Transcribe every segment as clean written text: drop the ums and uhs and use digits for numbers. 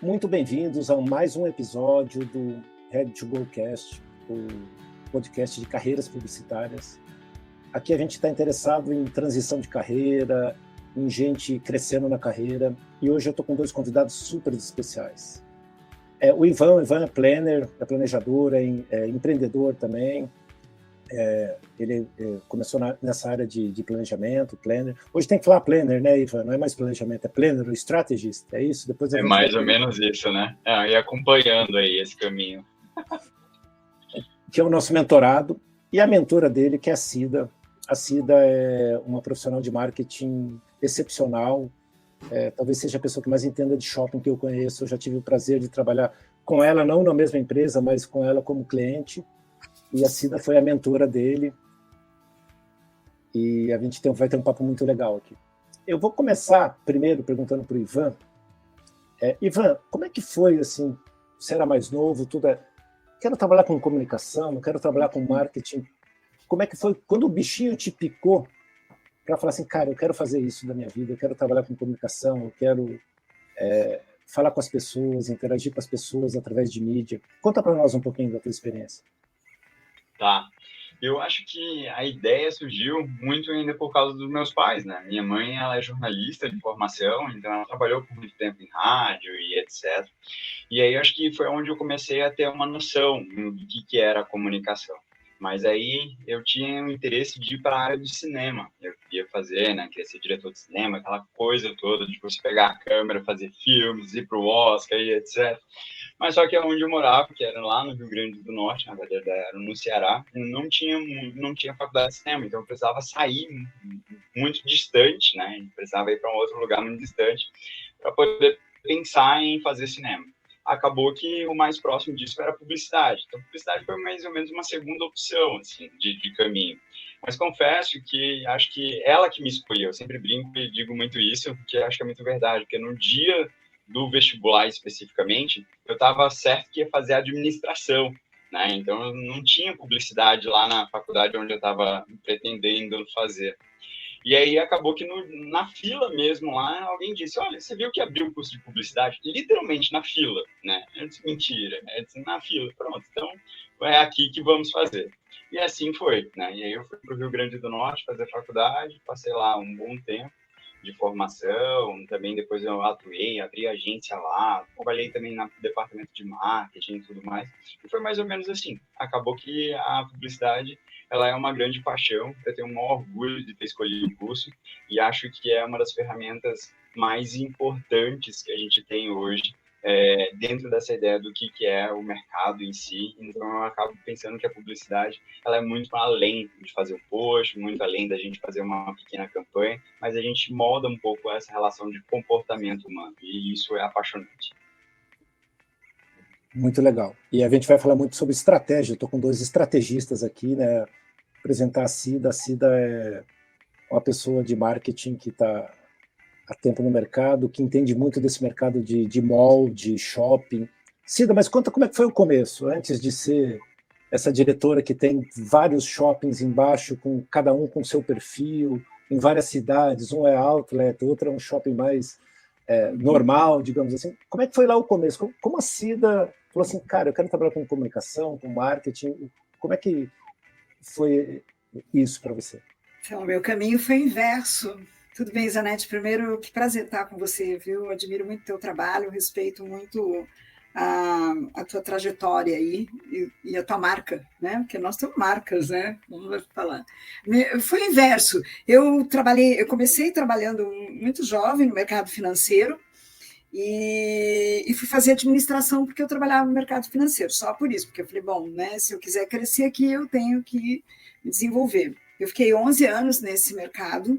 Muito bem-vindos a mais um episódio do Ready to Go Cast, o podcast de carreiras publicitárias. Aqui a gente está interessado em transição de carreira, em gente crescendo na carreira, e hoje eu estou com dois convidados super especiais. O Ivan é planner, é planejador, é empreendedor também. Ele começou nessa área de planejamento, planner. Hoje tem que falar planner, né, Ivan? Não é mais planejamento, é planner, strategist, é isso? Depois é mais ou menos isso, né? E acompanhando aí esse caminho. Que é o nosso mentorado, e a mentora dele, que é a Cida. A Cida é uma profissional de marketing excepcional, talvez seja a pessoa que mais entenda de shopping que eu conheço. Eu já tive o prazer de trabalhar com ela, não na mesma empresa, mas com ela como cliente, e a Cida foi a mentora dele, e a gente vai ter um papo muito legal aqui. Eu vou começar primeiro perguntando para o Ivan. Ivan, como é que foi, assim, você era mais novo, quero trabalhar com comunicação, quero trabalhar com marketing. Como é que foi quando o bichinho te picou para falar assim, cara, eu quero fazer isso da minha vida, eu quero trabalhar com comunicação, eu quero falar com as pessoas, interagir com as pessoas através de mídia. Conta para nós um pouquinho da tua experiência. Tá. Eu acho que a ideia surgiu muito ainda por causa dos meus pais, né? Minha mãe, ela é jornalista de formação, então ela trabalhou por muito tempo em rádio e etc. E aí acho que foi onde eu comecei a ter uma noção do que era a comunicação. Mas aí eu tinha o interesse de ir para a área do cinema. Eu queria fazer, né? Queria ser diretor de cinema, aquela coisa toda de você pegar a câmera, fazer filmes, ir para o Oscar e etc. Mas só que onde eu morava, que era lá no Rio Grande do Norte, na verdade era no Ceará, não tinha faculdade de cinema, então eu precisava sair muito distante, né? Eu precisava ir para um outro lugar muito distante para poder pensar em fazer cinema. Acabou que o mais próximo disso era publicidade. Então, publicidade foi mais ou menos uma segunda opção, assim, de caminho. Mas confesso que acho que ela que me escolheu. Eu sempre brinco e digo muito isso, porque acho que é muito verdade, porque no dia do vestibular especificamente, eu estava certo que ia fazer administração, né? Então, eu não tinha publicidade lá na faculdade onde eu estava pretendendo fazer. E aí acabou que na fila mesmo lá, alguém disse, olha, você viu que abriu o curso de publicidade? Literalmente na fila, né? Eu disse, mentira. Eu disse, na fila, pronto. Então, é aqui que vamos fazer. E assim foi, né? E aí eu fui para o Rio Grande do Norte fazer faculdade, passei lá um bom tempo de formação, também depois eu atuei, abri agência lá, trabalhei também no departamento de marketing e tudo mais. E foi mais ou menos assim. Acabou que a publicidade ela é uma grande paixão, eu tenho um maior orgulho de ter escolhido o curso e acho que é uma das ferramentas mais importantes que a gente tem hoje dentro dessa ideia do que é o mercado em si. Então, eu acabo pensando que a publicidade ela é muito além de fazer o post, muito além da gente fazer uma pequena campanha, mas a gente molda um pouco essa relação de comportamento humano e isso é apaixonante. Muito legal. E a gente vai falar muito sobre estratégia. Estou com dois estrategistas aqui, né? Apresentar a Cida. A Cida é uma pessoa de marketing que está há tempo no mercado, que entende muito desse mercado de mall, de shopping. Cida, mas conta como é que foi o começo, antes de ser essa diretora que tem vários shoppings embaixo, com cada um com seu perfil, em várias cidades, um é outlet, outro é um shopping mais normal, digamos assim. Como é que foi lá o começo? Como a Cida falou assim, cara, eu quero trabalhar com comunicação, com marketing, como é que foi isso para você? Então, meu caminho foi inverso. Tudo bem, Zanetti? Primeiro, que prazer estar com você, viu? Eu admiro muito o teu trabalho, respeito muito a tua trajetória aí e a tua marca, né? Porque nós temos marcas, né? Vamos falar. Foi o inverso. Eu comecei trabalhando muito jovem no mercado financeiro e fui fazer administração porque eu trabalhava no mercado financeiro, só por isso, porque eu falei, bom, né? Se eu quiser crescer aqui, eu tenho que me desenvolver. Eu fiquei 11 anos nesse mercado,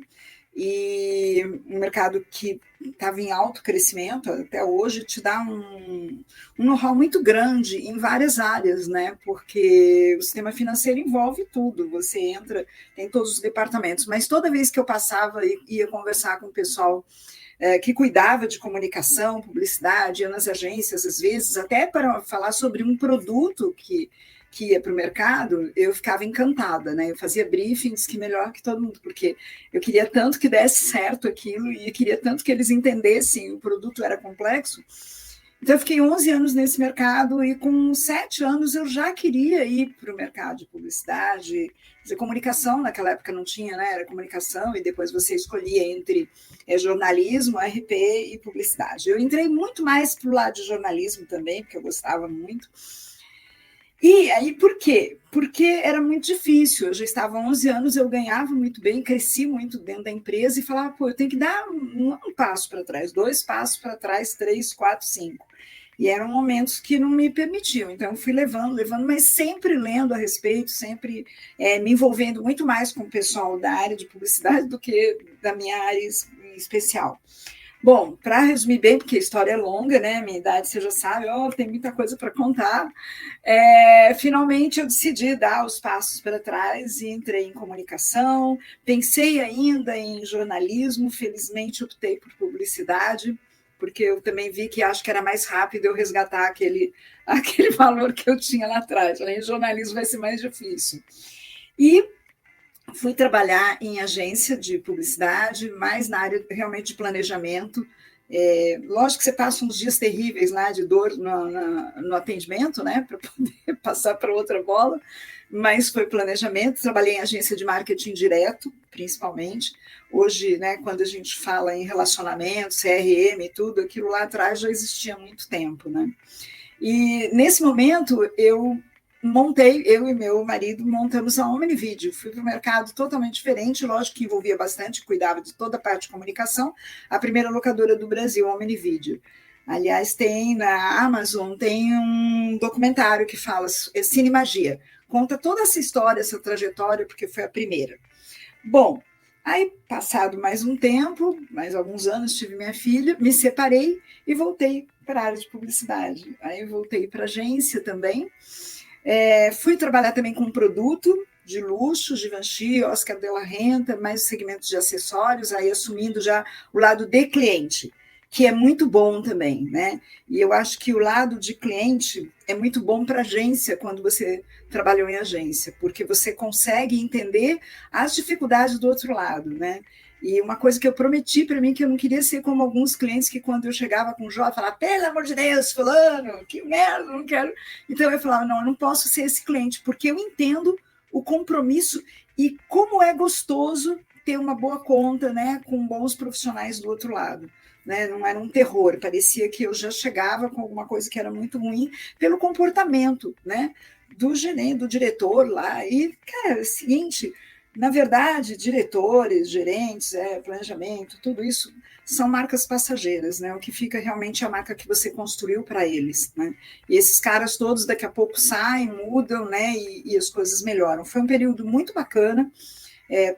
e um mercado que estava em alto crescimento, até hoje te dá um know-how muito grande em várias áreas, né? Porque o sistema financeiro envolve tudo, você entra, tem todos os departamentos, mas toda vez que eu passava e ia conversar com o pessoal que cuidava de comunicação, publicidade, ia nas agências, às vezes, até para falar sobre um produto que ia para o mercado, eu ficava encantada, né? Eu fazia briefings que melhor que todo mundo, porque eu queria tanto que desse certo aquilo e queria tanto que eles entendessem, o produto era complexo, Então, eu fiquei 11 anos nesse mercado e com 7 anos eu já queria ir para o mercado de publicidade, dizer, comunicação, naquela época não tinha, né? Era comunicação e depois você escolhia entre jornalismo, RP e publicidade. Eu entrei muito mais para o lado de jornalismo também, porque eu gostava muito. E aí, por quê? Porque era muito difícil. Eu já estava há 11 anos, eu ganhava muito bem, cresci muito dentro da empresa e falava, pô, eu tenho que dar um passo para trás, 2 passos para trás, 3, 4, 5. E eram momentos que não me permitiam. Então, eu fui levando, mas sempre lendo a respeito, sempre me envolvendo muito mais com o pessoal da área de publicidade do que da minha área em especial. Bom, para resumir bem, porque a história é longa, né? Minha idade, você já sabe, tem muita coisa para contar. Finalmente, eu decidi dar os passos para trás e entrei em comunicação. Pensei ainda em jornalismo, felizmente optei por publicidade, porque eu também vi que acho que era mais rápido eu resgatar aquele valor que eu tinha lá atrás. Em jornalismo vai ser mais difícil. E fui trabalhar em agência de publicidade, mais na área realmente de planejamento. Lógico que você passa uns dias terríveis lá de dor no atendimento, né, para poder passar para outra bola, mas foi planejamento. Trabalhei em agência de marketing direto, principalmente. Hoje, né, quando a gente fala em relacionamento, CRM e tudo, aquilo lá atrás já existia há muito tempo, né? E nesse momento eu e meu marido montamos a Omnivideo. Fui para um mercado totalmente diferente, lógico que envolvia bastante, cuidava de toda a parte de comunicação, a primeira locadora do Brasil, a Omnivideo. Aliás, tem na Amazon, tem um documentário que fala Cine Magia, conta toda essa história, essa trajetória, porque foi a primeira. Bom, aí passado mais um tempo, mais alguns anos, tive minha filha, me separei e voltei para a área de publicidade. Aí voltei para a agência também. Fui trabalhar também com produto de luxo, Givenchy, Oscar de la Renta, mais segmentos de acessórios, aí assumindo já o lado de cliente, que é muito bom também, né? E eu acho que o lado de cliente é muito bom para a agência, quando você trabalhou em agência, porque você consegue entender as dificuldades do outro lado, né? E uma coisa que eu prometi para mim, que eu não queria ser como alguns clientes que quando eu chegava com o Jó, falava, pelo amor de Deus, fulano, que merda, não quero. Então eu falava, não, eu não posso ser esse cliente, porque eu entendo o compromisso e como é gostoso ter uma boa conta, né, com bons profissionais do outro lado. Né? Não era um terror, parecia que eu já chegava com alguma coisa que era muito ruim pelo comportamento, né, do gerente, do diretor lá. E, cara, é o seguinte... Na verdade, diretores, gerentes, planejamento, tudo isso são marcas passageiras, né? O que fica realmente é a marca que você construiu para eles, né? E esses caras todos daqui a pouco saem, mudam, né? E as coisas melhoram. Foi um período muito bacana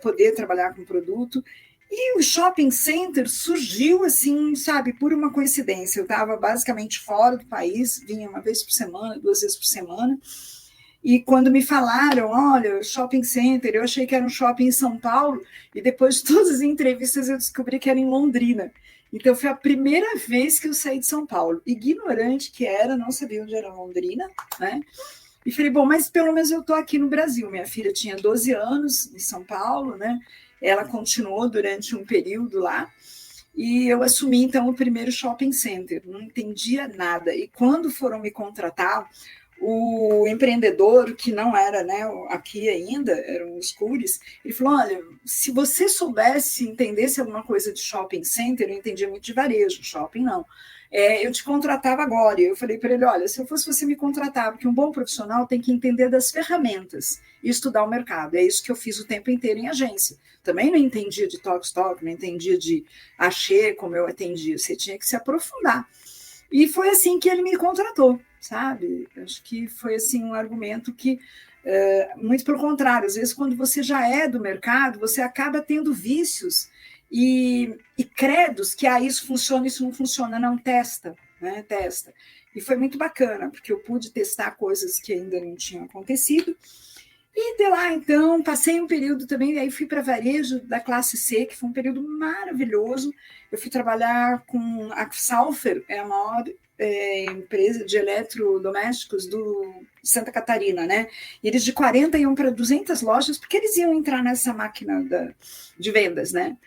poder trabalhar com produto. E o shopping center surgiu assim, sabe, por uma coincidência. Eu estava basicamente fora do país, vinha uma vez por semana, 2 vezes por semana. E quando me falaram, olha, shopping center, eu achei que era um shopping em São Paulo, e depois de todas as entrevistas eu descobri que era em Londrina. Então foi a primeira vez que eu saí de São Paulo. Ignorante que era, não sabia onde era Londrina, né? E falei, bom, mas pelo menos eu estou aqui no Brasil. Minha filha tinha 12 anos em São Paulo, né? Ela continuou durante um período lá, e eu assumi, então, o primeiro shopping center. Não entendia nada. E quando foram me contratar, o empreendedor, que não era, né, aqui ainda, eram os Cures, ele falou, olha, se você soubesse, entendesse alguma coisa de shopping center, eu entendia muito de varejo, shopping não, eu te contratava agora. E eu falei para ele, olha, se eu fosse você me contratar, porque um bom profissional tem que entender das ferramentas e estudar o mercado. É isso que eu fiz o tempo inteiro em agência. Também não entendia de talk, não entendia de axê, como eu atendia, você tinha que se aprofundar. E foi assim que ele me contratou, sabe? Acho que foi assim um argumento que, muito pelo contrário, às vezes quando você já é do mercado, você acaba tendo vícios e credos que isso funciona, isso não funciona, não, testa, né? Testa. E foi muito bacana, porque eu pude testar coisas que ainda não tinham acontecido. E de lá, então, passei um período também, aí fui para varejo da classe C, que foi um período maravilhoso. Eu fui trabalhar com a Saufer, é a maior empresa de eletrodomésticos de Santa Catarina, né? E eles de 40 iam para 200 lojas, porque eles iam entrar nessa máquina de vendas, né?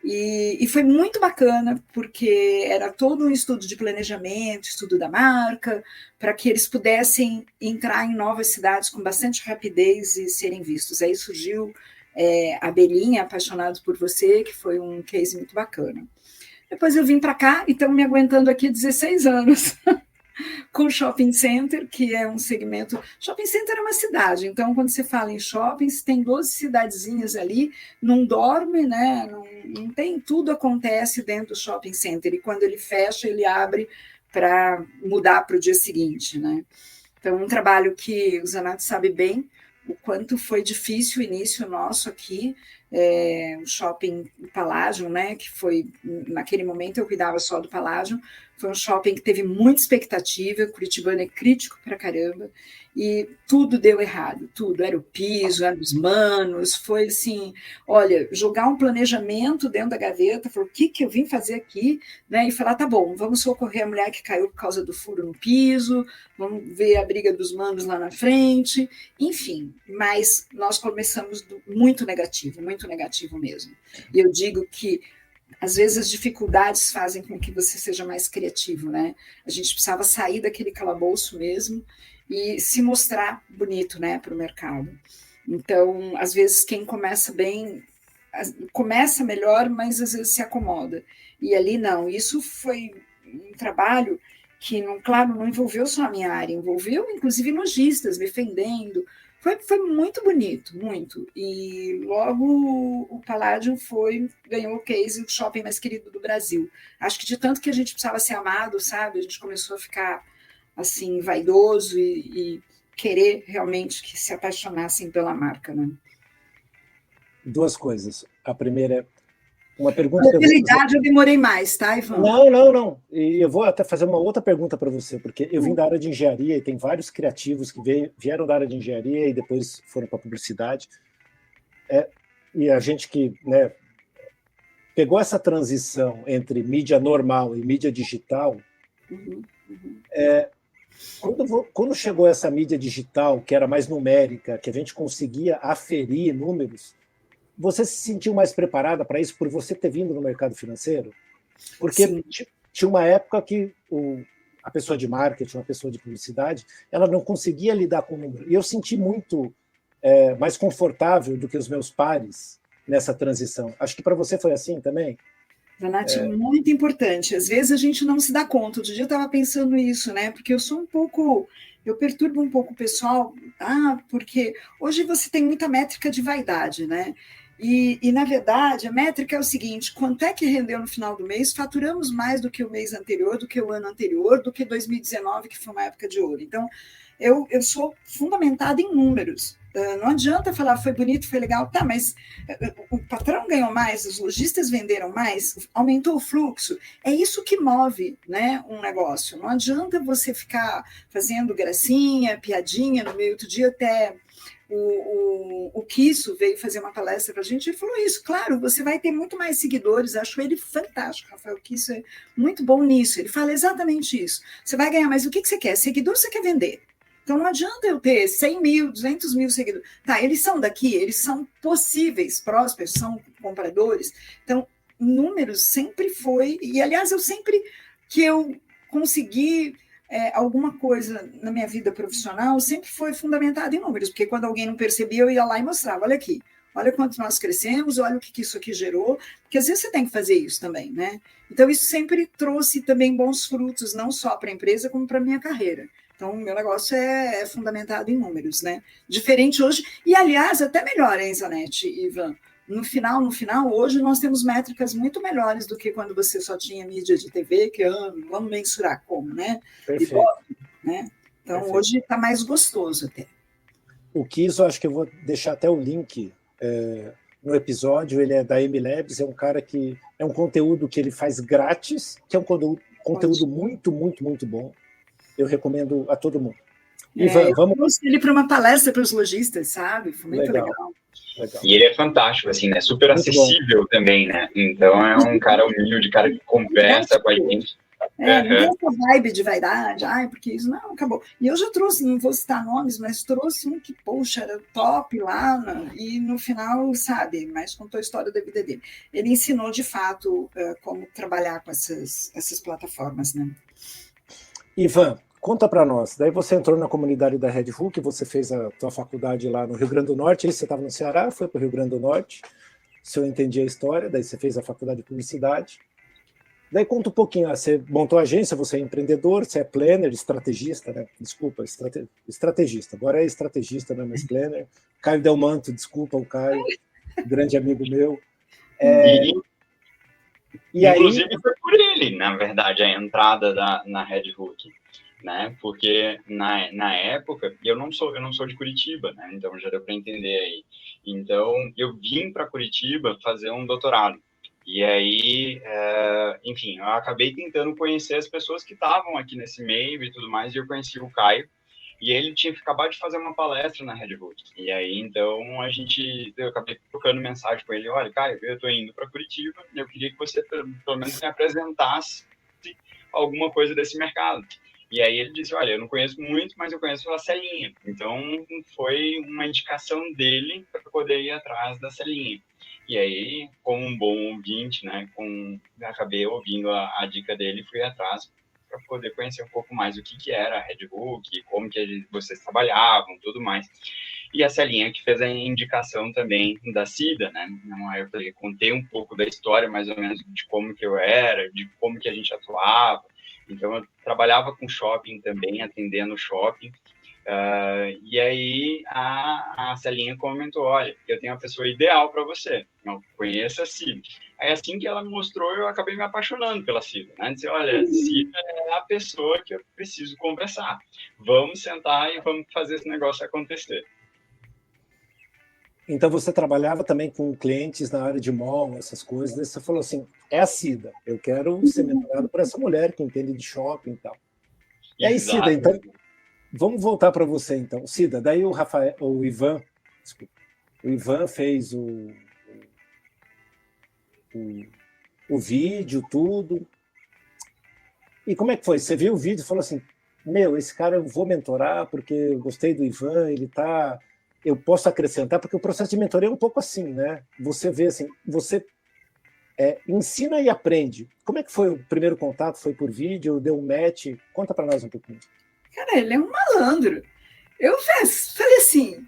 E foi muito bacana, porque era todo um estudo de planejamento, estudo da marca, para que eles pudessem entrar em novas cidades com bastante rapidez e serem vistos. Aí surgiu a Belinha, Apaixonado por Você, que foi um case muito bacana. Depois eu vim para cá e estamos me aguentando aqui 16 anos. Com shopping center, que é um segmento... Shopping center é uma cidade, então quando você fala em shoppings, tem 12 cidadezinhas ali, não dorme, né? Não tem, tudo acontece dentro do shopping center, e quando ele fecha, ele abre para mudar para o dia seguinte, né? Então, um trabalho que o Zanetti sabe bem o quanto foi difícil o início nosso aqui, o shopping Palladium, né, que foi, naquele momento eu cuidava só do Palladium, foi um shopping que teve muita expectativa, Curitibano é crítico pra caramba, e tudo deu errado, tudo, era o piso, era os manos, foi assim, olha, jogar um planejamento dentro da gaveta, falar, o que eu vim fazer aqui, né, e falar, tá bom, vamos socorrer a mulher que caiu por causa do furo no piso, vamos ver a briga dos manos lá na frente, enfim, mas nós começamos muito negativo mesmo, e eu digo que às vezes as dificuldades fazem com que você seja mais criativo, né? A gente precisava sair daquele calabouço mesmo e se mostrar bonito, né, para o mercado. Então, às vezes, quem começa bem, começa melhor, mas às vezes se acomoda. E ali não, isso foi um trabalho que, claro, não envolveu só a minha área, envolveu inclusive lojistas defendendo. Foi muito bonito, muito. E logo o Palladium ganhou o case, o shopping mais querido do Brasil. Acho que de tanto que a gente precisava ser amado, sabe? A gente começou a ficar assim, vaidoso e querer realmente que se apaixonassem pela marca, né? Duas coisas. A primeira é uma pergunta... Na realidade, eu demorei mais, tá, Ivan? Não. E eu vou até fazer uma outra pergunta para você, porque eu vim da área de engenharia e tem vários criativos que vieram da área de engenharia e depois foram para a publicidade. E a gente que, né, pegou essa transição entre mídia normal e mídia digital, quando chegou essa mídia digital, que era mais numérica, que a gente conseguia aferir números, você se sentiu mais preparada para isso por você ter vindo no mercado financeiro? Porque sim, tinha uma época que a pessoa de marketing, uma pessoa de publicidade, ela não conseguia lidar com o número. E eu senti muito mais confortável do que os meus pares nessa transição. Acho que para você foi assim também? Zanetti, muito importante. Às vezes a gente não se dá conta. Outro dia eu estava pensando isso, né? Porque eu perturbo um pouco o pessoal, porque hoje você tem muita métrica de vaidade, né? E, na verdade, a métrica é o seguinte: quanto é que rendeu no final do mês? Faturamos mais do que o mês anterior, do que o ano anterior, do que 2019, que foi uma época de ouro. Então, eu sou fundamentada em números. Não adianta falar foi bonito, foi legal, tá, mas o patrão ganhou mais, os lojistas venderam mais, aumentou o fluxo. É isso que move, né, um negócio. Não adianta você ficar fazendo gracinha, piadinha no meio do dia. Até o Kisso veio fazer uma palestra para a gente e falou isso. Claro, você vai ter muito mais seguidores, acho ele fantástico, Rafael Kisso é muito bom nisso, ele fala exatamente isso. Você vai ganhar, mas o que você quer? Seguidor ou você quer vender? Então, não adianta eu ter 100 mil, 200 mil seguidores. Tá, eles são daqui, eles são possíveis, prósperos, são compradores. Então, números sempre foi... E, aliás, sempre que eu consegui alguma coisa na minha vida profissional, sempre foi fundamentado em números, porque quando alguém não percebia, eu ia lá e mostrava, olha aqui, olha quanto nós crescemos, olha o que isso aqui gerou, porque às vezes você tem que fazer isso também, né? Então, isso sempre trouxe também bons frutos, não só para a empresa, como para a minha carreira. Então, o meu negócio é fundamentado em números, né? Diferente hoje, e aliás, até melhor, hein, Zanetti e Ivan? No final, hoje nós temos métricas muito melhores do que quando você só tinha mídia de TV, que vamos mensurar como, né? Perfeito. Né? Então, Perfeito. Hoje está mais gostoso até. O Kisso, acho que eu vou deixar até o link no episódio, ele é da MLabs, é um cara que é um conteúdo que ele faz grátis, que é um conteúdo muito, muito, muito bom. Eu recomendo a todo mundo. Ivan, vamos... Eu trouxe ele para uma palestra para os lojistas, sabe? Foi muito legal. E ele é fantástico, assim, né? Super muito acessível bom. Também, né? Então é um cara humilde, cara que conversa com a gente. Não tem essa vibe de vaidade, porque isso não, acabou. E eu já trouxe, não vou citar nomes, mas trouxe um que, poxa, era top lá, e no final, sabe, mas contou a história da vida dele. Ele ensinou, de fato, como trabalhar com essas plataformas, né? Ivan, conta para nós, daí você entrou na comunidade da Red Hook, você fez a tua faculdade lá no Rio Grande do Norte, aí você estava no Ceará, foi para o Rio Grande do Norte, se eu entendi a história, daí você fez a faculdade de publicidade. Daí conta um pouquinho, você montou a agência, você é empreendedor, você é planner, estrategista, né? Desculpa, estrategista. Agora é estrategista, não é mais planner. Caio Delmanto, desculpa, o Caio, grande amigo meu. Inclusive foi por ele, na verdade, a entrada na Red Hook, né? Porque na época, eu não sou de Curitiba, né? Então já deu para entender aí. Então eu vim para Curitiba fazer um doutorado. E aí, enfim, eu acabei tentando conhecer as pessoas que estavam aqui nesse meio e tudo mais, e eu conheci o Caio, e ele tinha acabado de fazer uma palestra na Red Hook. E aí, então, eu acabei trocando mensagem com ele, olha, Caio, eu estou indo para Curitiba, e eu queria que você, pelo menos, me apresentasse alguma coisa desse mercado. E aí ele disse, olha, eu não conheço muito, mas eu conheço a Celinha. Então, foi uma indicação dele para poder ir atrás da Celinha. E aí, como um bom ouvinte, né, acabei ouvindo a dica dele e fui atrás para poder conhecer um pouco mais o que era a Red Hook, como que vocês trabalhavam, tudo mais. E a Celinha que fez a indicação também da Cida, né? Eu contei um pouco da história, mais ou menos, de como que eu era, de como que a gente atuava. Então, eu trabalhava com shopping também, atendendo shopping. E aí a Celinha comentou, olha, eu tenho a pessoa ideal para você, eu conheço a Cida. Aí assim que ela me mostrou, eu acabei me apaixonando pela Cida, né? Disse, olha, Cida é a pessoa que eu preciso conversar, vamos sentar e vamos fazer esse negócio acontecer. Então você trabalhava também com clientes na área de mall, essas coisas, daí você falou assim, é a Cida, eu quero ser mentorado por essa mulher que entende de shopping e tal. E aí, Cida, então, vamos voltar para você, então. Cida, daí o Ivan fez o vídeo, tudo. E como é que foi? Você viu o vídeo e falou assim, esse cara eu vou mentorar porque eu gostei do Ivan, eu posso acrescentar, porque o processo de mentoria é um pouco assim, né? Você vê assim, você ensina e aprende. Como é que foi o primeiro contato? Foi por vídeo? Deu um match? Conta para nós um pouquinho. Cara, ele é um malandro. Eu falei assim,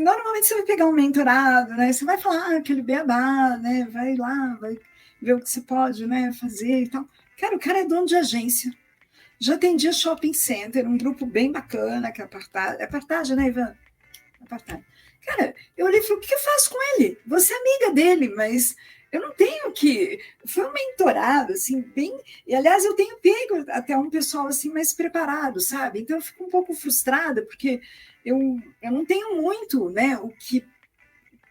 normalmente você vai pegar um mentorado, né? Você vai falar aquele beabá, né? Vai lá, vai ver o que você pode, né, fazer e tal. Cara, o cara é dono de agência. Já atendia shopping center, um grupo bem bacana, que é Apartage, né, Ivan? Apartage. Cara, eu olhei e falei, o que eu faço com ele? Você é amiga dele, mas eu não tenho que... Foi um mentorado, assim, bem... E, aliás, eu tenho pego até um pessoal, assim, mais preparado, sabe? Então, eu fico um pouco frustrada, porque eu não tenho muito, né, o que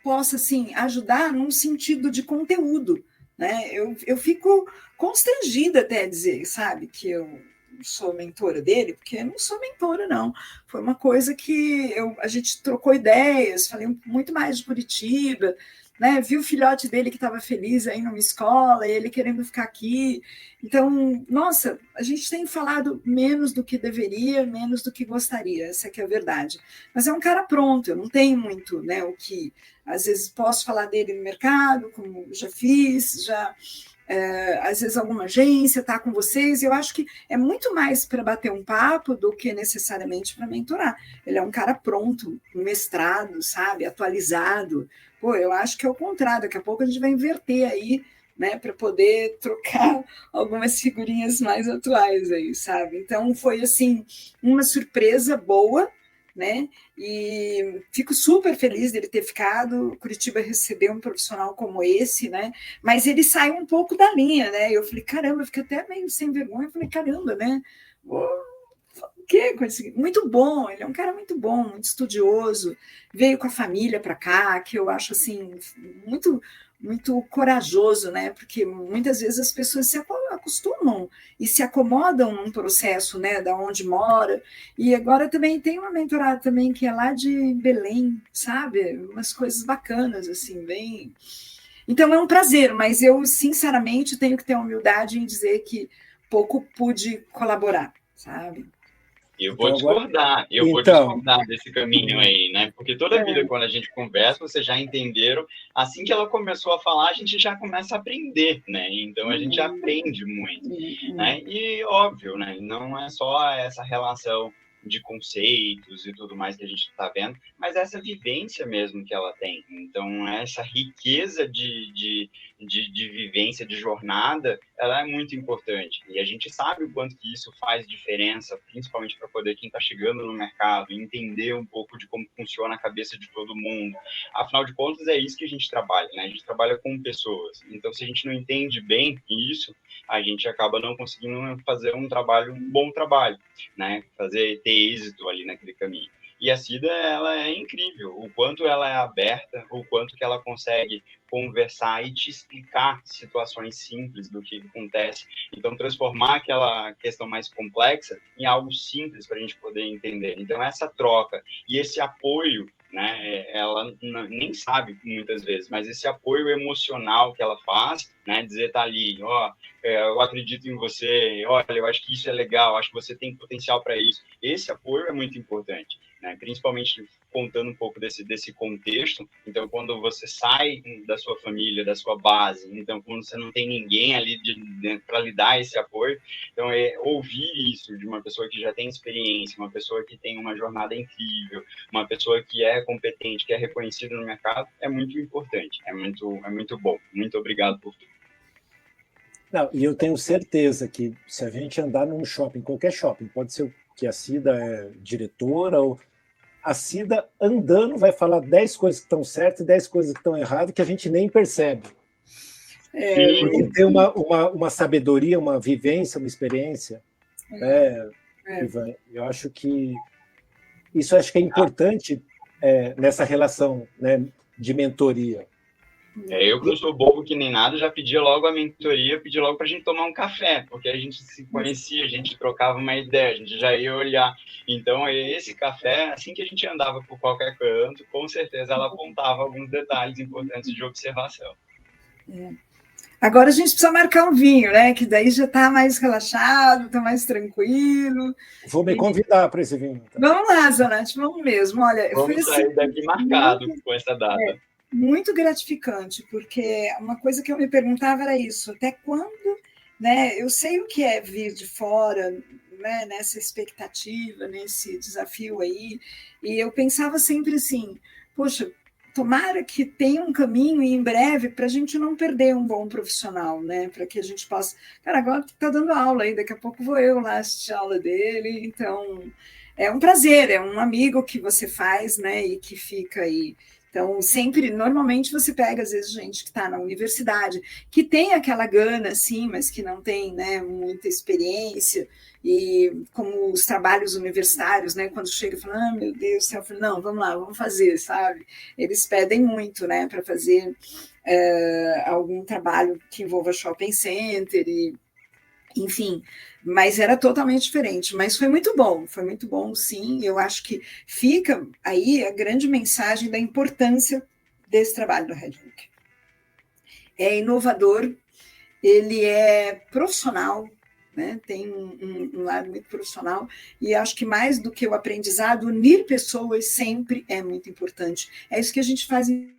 possa, assim, ajudar num sentido de conteúdo, né? Eu fico constrangida até dizer, sabe, que eu sou mentora dele, porque eu não sou mentora, não. Foi uma coisa que a gente trocou ideias, falei muito mais de Curitiba, né? Vi o filhote dele que estava feliz aí numa escola, e ele querendo ficar aqui. Então, nossa, a gente tem falado menos do que deveria, menos do que gostaria, essa que é a verdade. Mas é um cara pronto, eu não tenho muito, né, o que... Às vezes posso falar dele no mercado, como já fiz, às vezes alguma agência está com vocês, e eu acho que é muito mais para bater um papo do que necessariamente para mentorar. Ele é um cara pronto, um mestrado, sabe, atualizado. Pô, eu acho que é o contrário, daqui a pouco a gente vai inverter aí, né, para poder trocar algumas figurinhas mais atuais aí, sabe? Então foi assim uma surpresa boa, né? E fico super feliz dele ter ficado. Curitiba recebeu um profissional como esse, né? Mas ele saiu um pouco da linha, né? Eu falei, caramba, eu fiquei até meio sem vergonha. Eu falei, caramba, né? O quê? Muito bom, ele é um cara muito bom, muito estudioso. Veio com a família para cá, que eu acho assim muito corajoso, né? Porque muitas vezes as pessoas se acostumam e se acomodam num processo, né, da onde mora. E agora também tem uma mentorada também que é lá de Belém, sabe? Umas coisas bacanas assim, bem. Então é um prazer, mas eu sinceramente tenho que ter a humildade em dizer que pouco pude colaborar, sabe? Eu vou discordar desse caminho aí, né? Porque toda vida, quando a gente conversa, vocês já entenderam, assim que ela começou a falar, a gente já começa a aprender, né? Então, a gente aprende muito, né? E, óbvio, né? Não é só essa relação de conceitos e tudo mais que a gente está vendo, mas essa vivência mesmo que ela tem. Então, essa riqueza de vivência, de jornada, ela é muito importante. E a gente sabe o quanto que isso faz diferença, principalmente para poder quem está chegando no mercado, entender um pouco de como funciona a cabeça de todo mundo. Afinal de contas, é isso que a gente trabalha, né? A gente trabalha com pessoas. Então, se a gente não entende bem isso, a gente acaba não conseguindo fazer um bom trabalho, né? Ter êxito ali naquele caminho. E a Cida, ela é incrível, o quanto ela é aberta, o quanto que ela consegue conversar e te explicar situações simples do que acontece. Então, transformar aquela questão mais complexa em algo simples para a gente poder entender. Então, essa troca e esse apoio, né, ela nem sabe muitas vezes, mas esse apoio emocional que ela faz, né, dizer, tá ali, eu acredito em você, olha, eu acho que isso é legal, acho que você tem potencial para isso. Esse apoio é muito importante, né, principalmente contando um pouco desse contexto. Então, quando você sai da sua família, da sua base, então, quando você não tem ninguém ali para lhe dar esse apoio, então, ouvir isso de uma pessoa que já tem experiência, uma pessoa que tem uma jornada incrível, uma pessoa que é competente, que é reconhecida no mercado, é muito importante, é muito bom. Muito obrigado por tudo. Não, e eu tenho certeza que se a gente andar num shopping, qualquer shopping, pode ser que a Cida é diretora, ou a Cida andando vai falar 10 coisas que estão certas e 10 coisas que estão erradas que a gente nem percebe. Porque tem uma sabedoria, uma vivência, uma experiência. Ivan, eu acho que isso é importante nessa relação, né, de mentoria. Eu que não sou bobo que nem nada, já pedia logo a mentoria, pedi logo para a gente tomar um café, porque a gente se conhecia, a gente trocava uma ideia, a gente já ia olhar. Então, esse café, assim que a gente andava por qualquer canto, com certeza ela apontava alguns detalhes importantes de observação. Agora a gente precisa marcar um vinho, né? Que daí já está mais relaxado, está mais tranquilo. Vou me convidar para esse vinho. Então. Vamos lá, Zanetti, vamos mesmo. Olha, vamos sair daqui marcado com essa data. Muito gratificante, porque uma coisa que eu me perguntava era isso, até quando, né? Eu sei o que é vir de fora, né, nessa expectativa, nesse desafio aí, e eu pensava sempre assim, poxa, tomara que tenha um caminho e em breve para a gente não perder um bom profissional, né? Para que a gente possa. Cara, agora está dando aula aí, daqui a pouco vou eu lá assistir a aula dele, então é um prazer, é um amigo que você faz, né? E que fica aí. Então, sempre, normalmente você pega, às vezes, gente que está na universidade, que tem aquela gana, sim, mas que não tem, né, muita experiência, e como os trabalhos universitários, né, quando chega e fala, meu Deus do céu, eu falo, não, vamos lá, vamos fazer, sabe? Eles pedem muito, né, para fazer algum trabalho que envolva shopping center, e, enfim, mas era totalmente diferente, mas foi muito bom, sim, eu acho que fica aí a grande mensagem da importância desse trabalho do Redbook. É inovador, ele é profissional, né? Tem um lado muito profissional, e acho que mais do que o aprendizado, unir pessoas sempre é muito importante. É isso que a gente faz em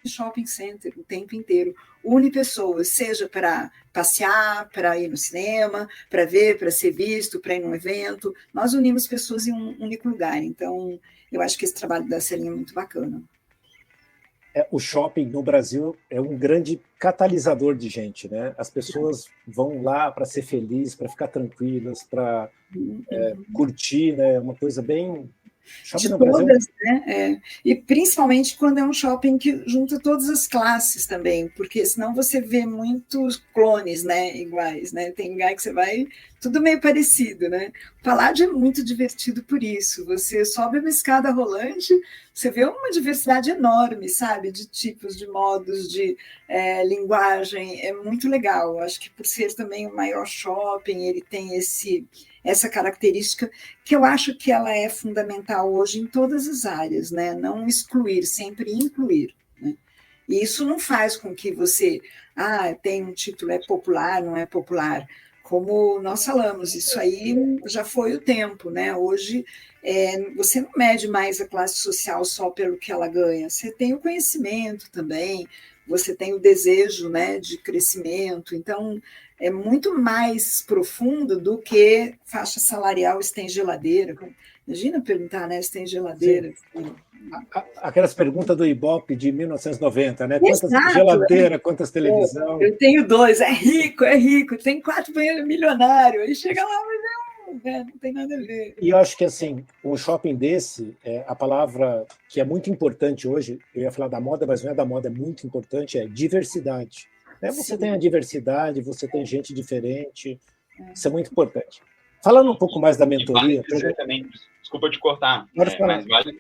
shopping center o tempo inteiro, une pessoas, seja para passear, para ir no cinema, para ver, para ser visto, para ir num evento, nós unimos pessoas em um único lugar, então eu acho que esse trabalho da Celinha é muito bacana. O shopping no Brasil é um grande catalisador de gente, né? As pessoas vão lá para ser felizes, para ficar tranquilas, para curtir, né? Uma coisa bem... Shopping de todas, né? E principalmente quando é um shopping que junta todas as classes também, porque senão você vê muitos clones, né, iguais, né? Tem lugar que você vai, tudo meio parecido, né? O Paládio é muito divertido por isso. Você sobe uma escada rolante, você vê uma diversidade enorme, sabe? De tipos, de modos, de linguagem. É muito legal. Acho que por ser também o maior shopping, ele tem essa característica que eu acho que ela é fundamental hoje em todas as áreas, né? Não excluir, sempre incluir, né? E isso não faz com que você tem um título, é popular, não é popular. como nós falamos, isso aí já foi o tempo, né? Hoje, você não mede mais a classe social só pelo que ela ganha, você tem o conhecimento também, você tem o desejo, né, de crescimento, então é muito mais profundo do que faixa salarial, se tem geladeira. Imagina perguntar, né, se tem geladeira. Aquelas perguntas do Ibope de 1990, né? Exato, quantas geladeiras, quantas televisão. Eu tenho 2, é rico, tem 4 banheiros milionários, aí chega lá, mas não tem nada a ver. E eu acho que, assim, um shopping desse, a palavra que é muito importante hoje, eu ia falar da moda, mas não é da moda, é muito importante, é diversidade. Né? Você tem a diversidade, você tem gente diferente, isso é muito importante. Falando um pouco mais da mentoria... Vale dizer também, desculpa te cortar, mas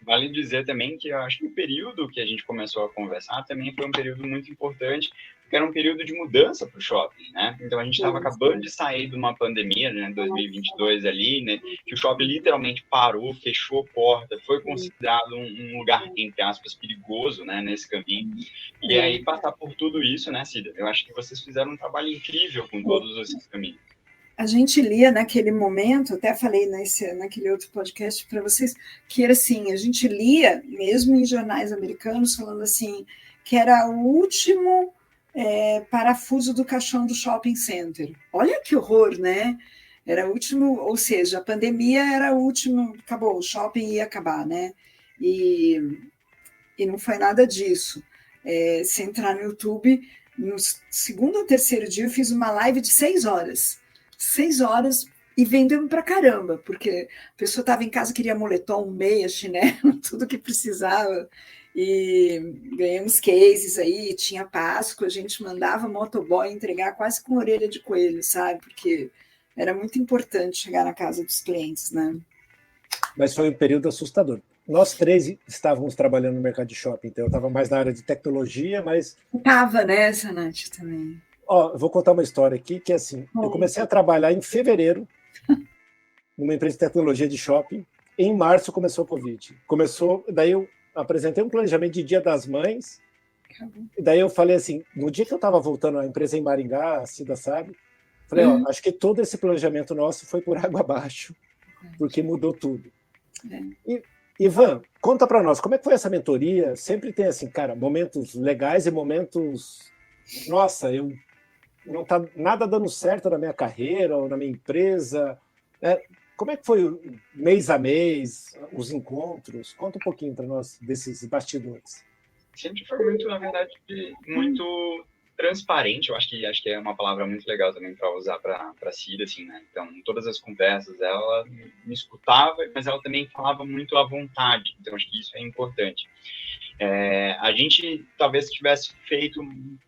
vale dizer também que eu acho que o período que a gente começou a conversar também foi um período muito importante, porque era um período de mudança para o shopping, né? Então, a gente estava acabando de sair de uma pandemia, né, 2022 ali, né, que o shopping literalmente parou, fechou porta, foi considerado um lugar, entre aspas, perigoso, né, nesse caminho. E aí, passar por tudo isso, né, Cida? Eu acho que vocês fizeram um trabalho incrível com todos esses caminhos. A gente lia naquele momento, até falei naquele outro podcast para vocês, que era assim, a gente lia, mesmo em jornais americanos, falando assim, que era o último parafuso do caixão do shopping center. Olha que horror, né? Era o último, ou seja, a pandemia era o último, acabou, o shopping ia acabar, né? E não foi nada disso. Se entrar no YouTube, no segundo ou terceiro dia, eu fiz uma live de 6 horas. 6 horas e vendendo pra caramba, porque a pessoa estava em casa, queria moletom, meia, chinelo, tudo que precisava, e ganhamos cases aí, tinha Páscoa, a gente mandava motoboy entregar quase com orelha de coelho, sabe, porque era muito importante chegar na casa dos clientes, né? Mas foi um período assustador. Nós 3 estávamos trabalhando no mercado de shopping, então eu estava mais na área de tecnologia, mas... Estava, né, Zanetti, também. Eu vou contar uma história aqui, que assim, eu comecei a trabalhar em fevereiro, numa empresa de tecnologia de shopping, em março começou a Covid. Daí eu apresentei um planejamento de Dia das Mães, e daí eu falei assim, no dia que eu estava voltando à empresa em Maringá, a Cida sabe, falei, acho que todo esse planejamento nosso foi por água abaixo, porque mudou tudo. E, Ivan, conta para nós, como é que foi essa mentoria? Sempre tem assim, cara, momentos legais e momentos... Nossa, não está nada dando certo na minha carreira ou na minha empresa. Como é que foi mês a mês, os encontros? Conta um pouquinho para nós desses bastidores. Sempre foi muito, na verdade, muito transparente. Eu acho que é uma palavra muito legal também para usar para a Cida, assim, né? Então, em todas as conversas, ela me escutava, mas ela também falava muito à vontade. Então, acho que isso é importante. A gente talvez tivesse feito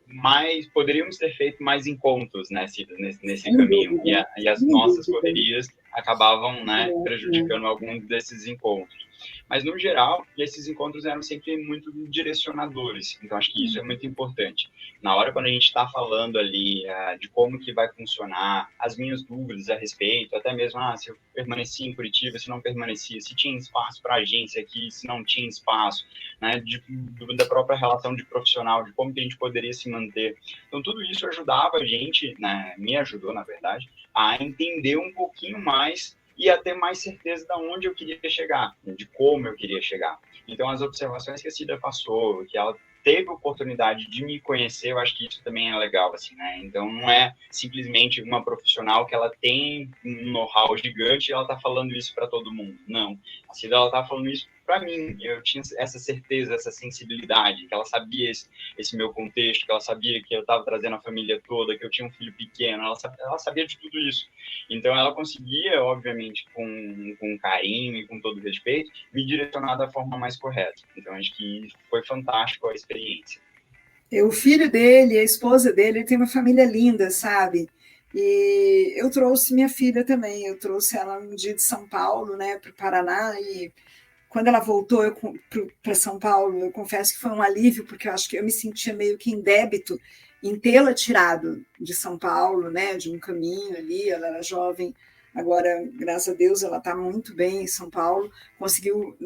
mais, poderíamos ter feito mais encontros, né, Cida, nesse caminho, e as nossas correrias acabavam, né, prejudicando alguns desses encontros. Mas, no geral, esses encontros eram sempre muito direcionadores, então acho que isso é muito importante. Na hora, quando a gente está falando ali de como que vai funcionar, as minhas dúvidas a respeito, até mesmo, se eu permaneci em Curitiba, se não permanecia, se tinha espaço para agência aqui, se não tinha espaço, né, da própria relação de profissional, de como que a gente poderia se manter. Então, tudo isso ajudava a gente, né, me ajudou, na verdade, a entender um pouquinho mais e a ter mais certeza de onde eu queria chegar, de como eu queria chegar. Então, as observações que a Cida passou, que ela teve a oportunidade de me conhecer, eu acho que isso também é legal, assim, né? Então, não é simplesmente uma profissional que ela tem um know-how gigante e ela está falando isso para todo mundo. Não. A Cida, ela está falando isso para mim. Eu tinha essa certeza, essa sensibilidade, que ela sabia esse meu contexto, que ela sabia que eu estava trazendo a família toda, que eu tinha um filho pequeno, ela sabia de tudo isso. Então, ela conseguia, obviamente, com carinho e com todo respeito, me direcionar da forma mais correta. Então, acho que foi fantástico a experiência. O filho dele, a esposa dele, ele tem uma família linda, sabe? E eu trouxe minha filha também, eu trouxe ela um dia de São Paulo, né, para o Paraná, e quando ela voltou para São Paulo, eu confesso que foi um alívio, porque eu acho que eu me sentia meio que em débito em tê-la tirado de São Paulo, né, de um caminho ali, ela era jovem, agora, graças a Deus, ela está muito bem em São Paulo,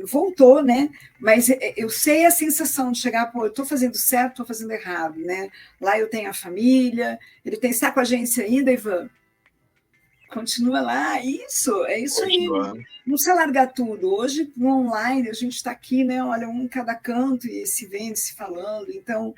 voltou, né, mas eu sei a sensação de chegar, eu estou fazendo certo, estou fazendo errado, né, lá eu tenho a família, ele está com a agência ainda, Ivan? Continua lá, isso, é isso aí. Continua. Não precisa largar tudo. Hoje, no online, a gente está aqui, né? Olha, um em cada canto e se vendo, se falando. Então,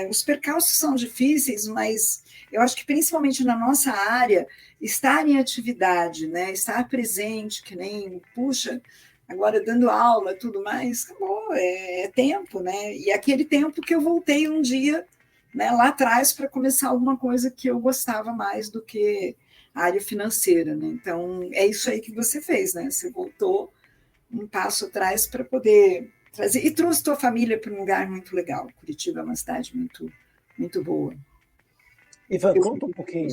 os percalços são difíceis, mas eu acho que principalmente na nossa área, estar em atividade, né? Estar presente, que nem, puxa, agora dando aula, tudo mais, acabou, é tempo, né? E aquele tempo que eu voltei um dia, né, lá atrás para começar alguma coisa que eu gostava mais do que a área financeira, né? Então, é isso aí que você fez, né? Você voltou um passo atrás para poder trazer, e trouxe tua família para um lugar muito legal. Curitiba é uma cidade muito, muito boa. Ivan, conta um pouquinho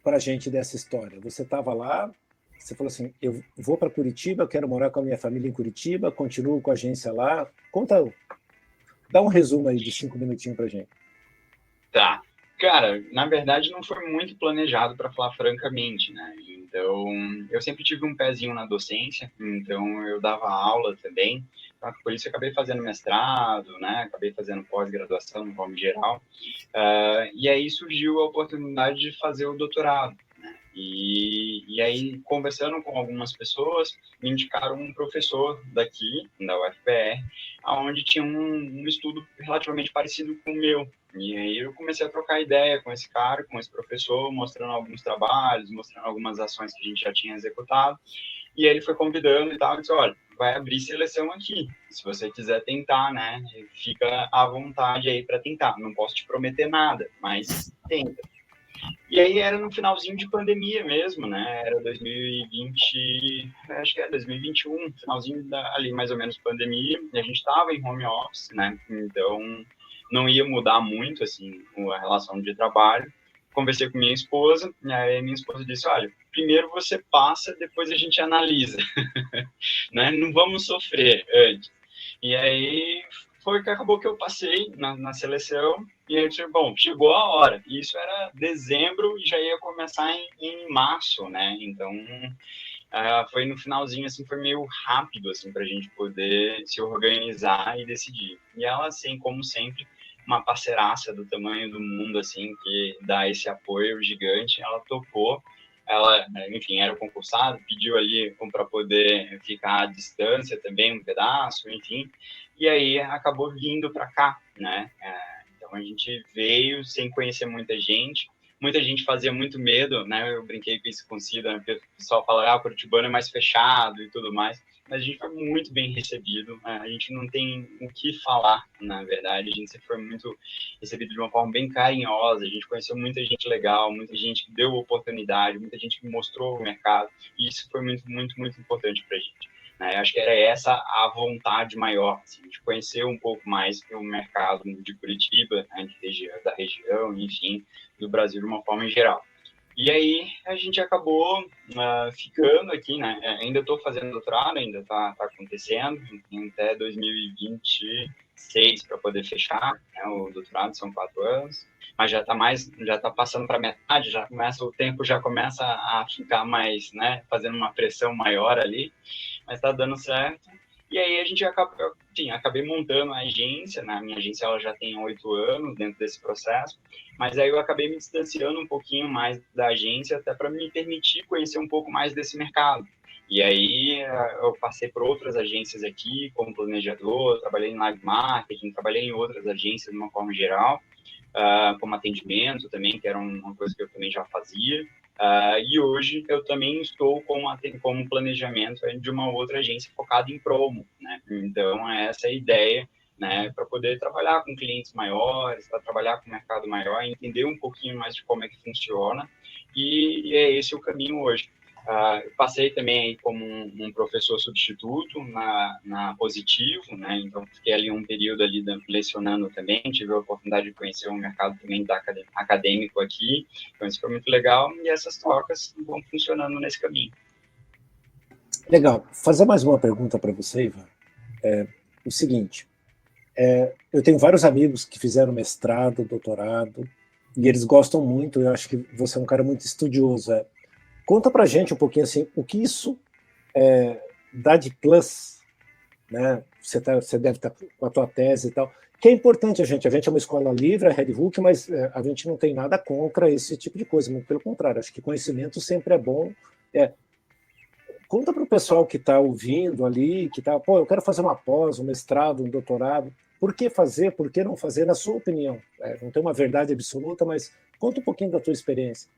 para a gente dessa história. Você estava lá, você falou assim, eu vou para Curitiba, eu quero morar com a minha família em Curitiba, continuo com a agência lá. Conta, dá um resumo aí de 5 minutinhos para a gente. Tá. Cara, na verdade não foi muito planejado, para falar francamente, né? Então, eu sempre tive um pezinho na docência, então eu dava aula também, então, por isso eu acabei fazendo mestrado, né? Acabei fazendo pós-graduação, no forma geral, e aí surgiu a oportunidade de fazer o doutorado, né? E aí, conversando com algumas pessoas, me indicaram um professor daqui, da UFPR, onde tinha um estudo relativamente parecido com o meu. E aí eu comecei a trocar ideia com esse cara, com esse professor, mostrando alguns trabalhos, mostrando algumas ações que a gente já tinha executado. E aí ele foi convidando e tal, e disse, olha, vai abrir seleção aqui. Se você quiser tentar, né, fica à vontade aí para tentar. Não posso te prometer nada, mas tenta. E aí era no finalzinho de pandemia mesmo, né? Era 2020, acho que era 2021, finalzinho ali mais ou menos pandemia, e a gente estava em home office, né? Então não ia mudar muito assim a relação de trabalho. Conversei com minha esposa, e aí minha esposa disse, olha, primeiro você passa, depois a gente analisa, né? Não vamos sofrer antes. E aí foi que acabou que eu passei na seleção, e aí, bom, chegou a hora. E isso era dezembro e já ia começar em março, né? Então, foi no finalzinho, assim, foi meio rápido, assim, para a gente poder se organizar e decidir. E ela, assim, como sempre, uma parceiraça do tamanho do mundo, assim, que dá esse apoio gigante, ela topou. Ela, enfim, era concursada, pediu ali para poder ficar à distância também, um pedaço, enfim. E aí acabou vindo para cá, né? Então a gente veio sem conhecer muita gente fazia muito medo, né? Eu brinquei com isso com o Cida, né? Porque o pessoal fala, o curitibano é mais fechado e tudo mais, mas a gente foi muito bem recebido, né? A gente não tem o que falar, na verdade, a gente sempre foi muito recebido de uma forma bem carinhosa, a gente conheceu muita gente legal, muita gente que deu oportunidade, muita gente que mostrou o mercado, e isso foi muito, muito, muito importante para a gente. Né? Acho que era essa a vontade maior, assim, de conhecer um pouco mais o mercado de Curitiba, né, da região, enfim, do Brasil de uma forma em geral. E aí a gente acabou ficando aqui, né? Ainda estou fazendo doutorado, ainda está acontecendo, até 2026 para poder fechar, né? O doutorado são 4 anos, mas já está passando para metade, o tempo já começa a ficar mais, né? Fazendo uma pressão maior ali, mas está dando certo. E aí a gente acabei montando a agência, né? A minha agência ela já tem 8 anos dentro desse processo, mas aí eu acabei me distanciando um pouquinho mais da agência até para me permitir conhecer um pouco mais desse mercado. E aí eu passei por outras agências aqui, como planejador, trabalhei em live marketing, trabalhei em outras agências de uma forma geral, como atendimento também, que era uma coisa que eu também já fazia. E hoje eu também estou como planejamento de uma outra agência focada em promo, né? Então, essa é a ideia, né? Para poder trabalhar com clientes maiores, para trabalhar com o mercado maior, entender um pouquinho mais de como é que funciona, e é esse o caminho hoje. Eu passei também como um professor substituto na Positivo, né? Então fiquei ali um período ali lecionando também, tive a oportunidade de conhecer o mercado também acadêmico aqui, então isso foi muito legal, e essas trocas vão funcionando nesse caminho. Legal. Fazer mais uma pergunta para você, Ivan. O seguinte, eu tenho vários amigos que fizeram mestrado, doutorado, e eles gostam muito, eu acho que você é um cara muito estudioso. Conta pra gente um pouquinho assim, o que isso dá de plus, né? Você deve estar com a tua tese e tal. que é importante a gente é uma escola livre, a Red Hook, mas a gente não tem nada contra esse tipo de coisa, muito pelo contrário, acho que conhecimento sempre é bom. Conta para o pessoal que está ouvindo ali, que está, eu quero fazer uma pós, um mestrado, um doutorado, por que fazer, por que não fazer, na sua opinião? Não tem uma verdade absoluta, mas conta um pouquinho da tua experiência.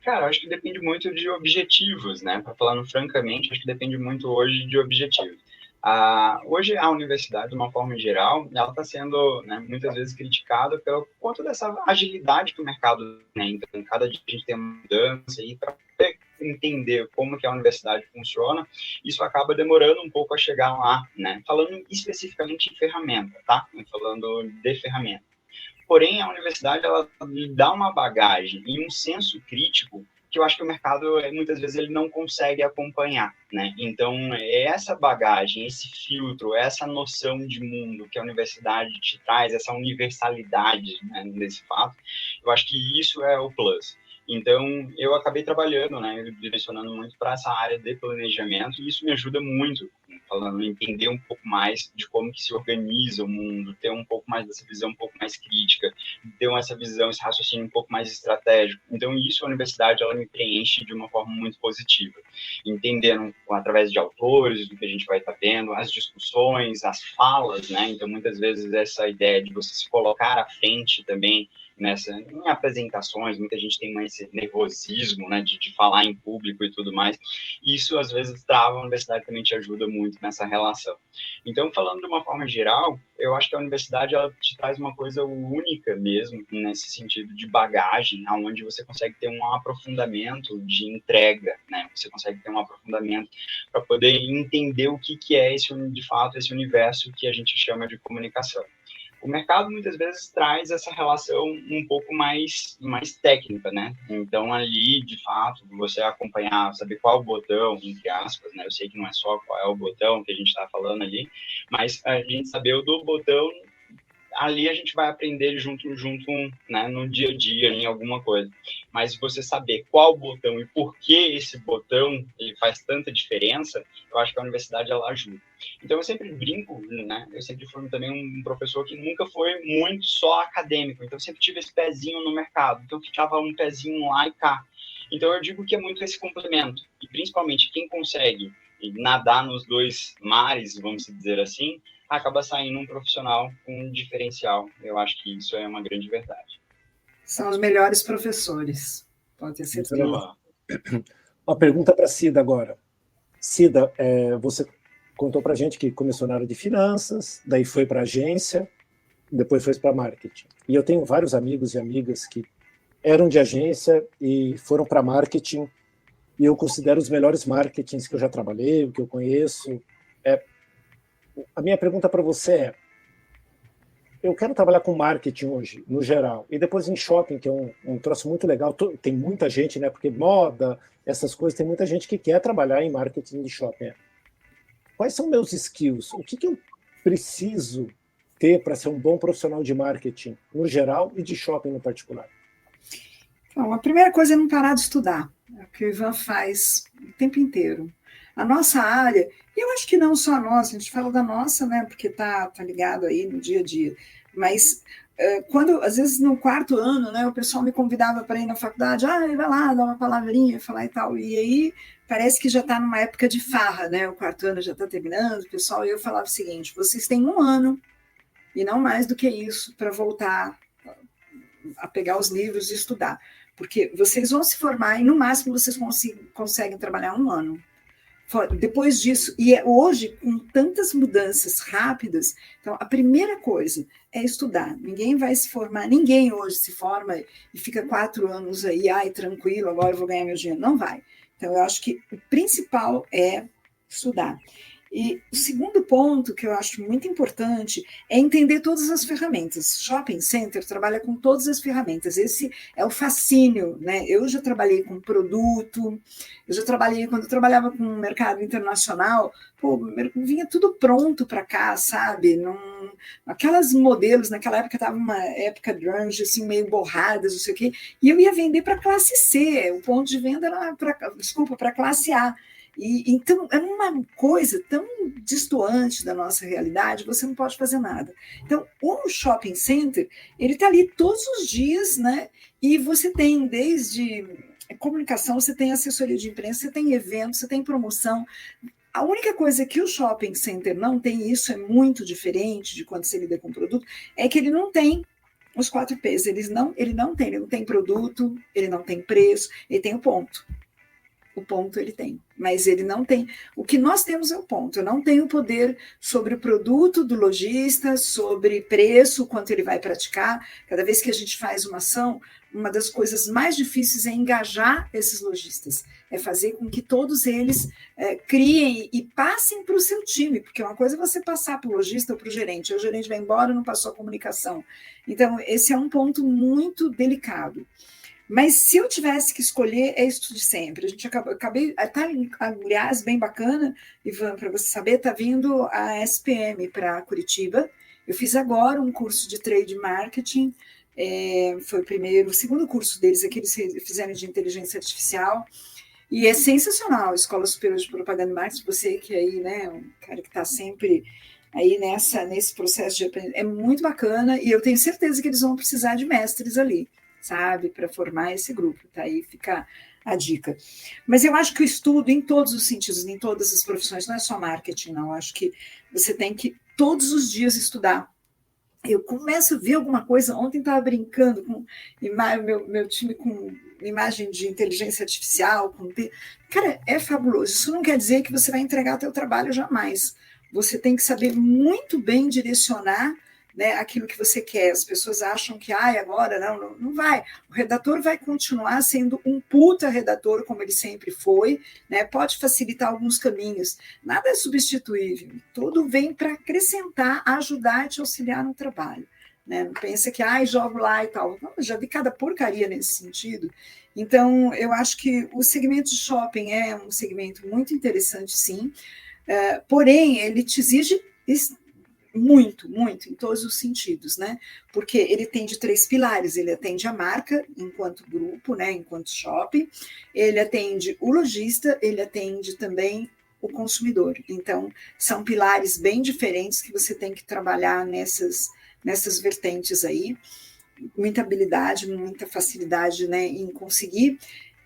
Cara, acho que depende muito de objetivos, né? Para falar francamente, acho que depende muito hoje de objetivos. Hoje a universidade, de uma forma geral, ela está sendo, né, muitas vezes criticada pelo conta dessa agilidade que o mercado tem. Então, cada dia a gente tem uma mudança e para entender como que a universidade funciona, isso acaba demorando um pouco a chegar lá, né? Falando especificamente em ferramenta, tá? Falando de ferramenta. Porém, a universidade, ela lhe dá uma bagagem e um senso crítico que eu acho que o mercado, muitas vezes, ele não consegue acompanhar, né? Então, essa bagagem, esse filtro, essa noção de mundo que a universidade te traz, essa universalidade, né, nesse fato, eu acho que isso é o plus. Então, eu acabei trabalhando, né, direcionando muito para essa área de planejamento, e isso me ajuda muito, falando, entender um pouco mais de como que se organiza o mundo, ter um pouco mais dessa visão um pouco mais crítica, ter essa visão, esse raciocínio um pouco mais estratégico. Então, isso a universidade, ela me preenche de uma forma muito positiva, entendendo através de autores, do que a gente vai estar vendo, as discussões, as falas, né? Então, muitas vezes, essa ideia de você se colocar à frente também, em apresentações, muita gente tem esse nervosismo, né, de falar em público e tudo mais, e isso às vezes trava, a universidade também te ajuda muito nessa relação. Então, falando de uma forma geral, eu acho que a universidade, ela te traz uma coisa única mesmo, nesse sentido de bagagem, onde você consegue ter um aprofundamento de entrega, né, você consegue ter um aprofundamento para poder entender o que é esse, de fato, esse universo que a gente chama de comunicação. O mercado muitas vezes traz essa relação um pouco mais técnica, né? Então, ali, de fato, você acompanhar, saber qual o botão, entre aspas, né? Eu sei que não é só qual é o botão que a gente está falando ali, mas a gente saber o do botão, ali a gente vai aprender junto, né, no dia a dia, em alguma coisa. Mas você saber qual botão e por que esse botão ele faz tanta diferença, eu acho que a universidade, ela ajuda. Então, eu sempre brinco, né, eu sempre fui também um professor que nunca foi muito só acadêmico, então eu sempre tive esse pezinho no mercado, então ficava um pezinho lá e cá. Então, eu digo que é muito esse complemento, e principalmente quem consegue nadar nos dois mares, vamos dizer assim, acaba saindo um profissional com um diferencial. Eu acho que isso é uma grande verdade. São os melhores professores, pode ter certeza. Uma pergunta para a Cida agora. Cida, você contou para a gente que começou na área de finanças, daí foi para agência, depois foi para marketing. E eu tenho vários amigos e amigas que eram de agência e foram para marketing, e eu considero os melhores marketings que eu já trabalhei, o que eu conheço. A minha pergunta para você é, eu quero trabalhar com marketing hoje, no geral, e depois em shopping, que é um troço muito legal, tem muita gente, né, porque moda, essas coisas, tem muita gente que quer trabalhar em marketing de shopping. Quais são meus skills? O que eu preciso ter para ser um bom profissional de marketing, no geral, e de shopping no particular? Então, a primeira coisa é não parar de estudar, é o que o Ivan faz o tempo inteiro. A nossa área, e eu acho que não só a nossa, a gente fala da nossa, né, porque tá ligado aí no dia a dia, mas quando, às vezes, no quarto ano, né, o pessoal me convidava para ir na faculdade, vai lá, dar uma palavrinha, falar e tal, e aí parece que já está numa época de farra, né, o quarto ano já está terminando, o pessoal, e eu falava o seguinte, vocês têm 1 ano, e não mais do que isso, para voltar a pegar os livros e estudar, porque vocês vão se formar e, no máximo, vocês conseguem trabalhar 1 ano. Depois disso, e hoje, com tantas mudanças rápidas, então a primeira coisa é estudar. Ninguém vai se formar, ninguém hoje se forma e fica 4 anos aí, tranquilo, agora eu vou ganhar meu dinheiro. Não vai. Então, eu acho que o principal é estudar. E o segundo ponto que eu acho muito importante é entender todas as ferramentas. Shopping Center trabalha com todas as ferramentas. Esse é o fascínio, né? Eu já trabalhei com produto, quando eu trabalhava com o mercado internacional, vinha tudo pronto para cá, sabe? Aquelas modelos, naquela época estava uma época grunge, assim, meio borradas, não sei o quê, e eu ia vender para classe C, o ponto de venda era para classe A. E então é uma coisa tão distoante da nossa realidade, você não pode fazer nada. Então, o shopping center, ele está ali todos os dias, né? E você tem desde comunicação, você tem assessoria de imprensa, você tem evento, você tem promoção. A única coisa que o shopping center não tem, isso é muito diferente de quando você lida com produto, é que ele não tem os 4 P's. Ele não tem produto, ele não tem preço, ele tem o ponto. O ponto ele tem, mas ele não tem. O que nós temos é o ponto. Eu não tenho poder sobre o produto do lojista, sobre preço, quanto ele vai praticar. Cada vez que a gente faz uma ação, uma das coisas mais difíceis é engajar esses lojistas, é fazer com que todos eles criem e passem para o seu time, porque uma coisa é você passar para o lojista ou para o gerente vai embora, não passou a comunicação. Então, esse é um ponto muito delicado. Mas se eu tivesse que escolher, é isso de sempre. A gente acabei, aliás, bem bacana, Ivan, para você saber, está vindo a SPM para Curitiba. Eu fiz agora um curso de trade marketing, foi o segundo curso deles, que eles fizeram de inteligência artificial, e é sensacional, Escola Superior de Propaganda e Marketing, você que aí, né, um cara que está sempre aí nesse processo de aprender, é muito bacana, e eu tenho certeza que eles vão precisar de mestres ali, sabe, para formar esse grupo, tá? Aí fica a dica. Mas eu acho que o estudo, em todos os sentidos, em todas as profissões, não é só marketing, não. Eu acho que você tem que todos os dias estudar. Eu começo a ver alguma coisa, ontem estava brincando com meu time com imagem de inteligência artificial, cara, é fabuloso. Isso não quer dizer que você vai entregar teu trabalho jamais. Você tem que saber muito bem direcionar, né, aquilo que você quer. As pessoas acham que agora não vai. O redator vai continuar sendo um puta redator, como ele sempre foi, né? Pode facilitar alguns caminhos. Nada é substituível. Tudo vem para acrescentar, ajudar e te auxiliar no trabalho. Né? Não pensa que jogo lá e tal. Não, já vi cada porcaria nesse sentido. Então, eu acho que o segmento de shopping é um segmento muito interessante, sim. Porém, ele te exige muito, muito, em todos os sentidos, né? Porque ele tem de 3 pilares, ele atende a marca enquanto grupo, né? Enquanto shopping, ele atende o lojista, ele atende também o consumidor. Então, são pilares bem diferentes que você tem que trabalhar nessas vertentes aí, muita habilidade, muita facilidade, né, em conseguir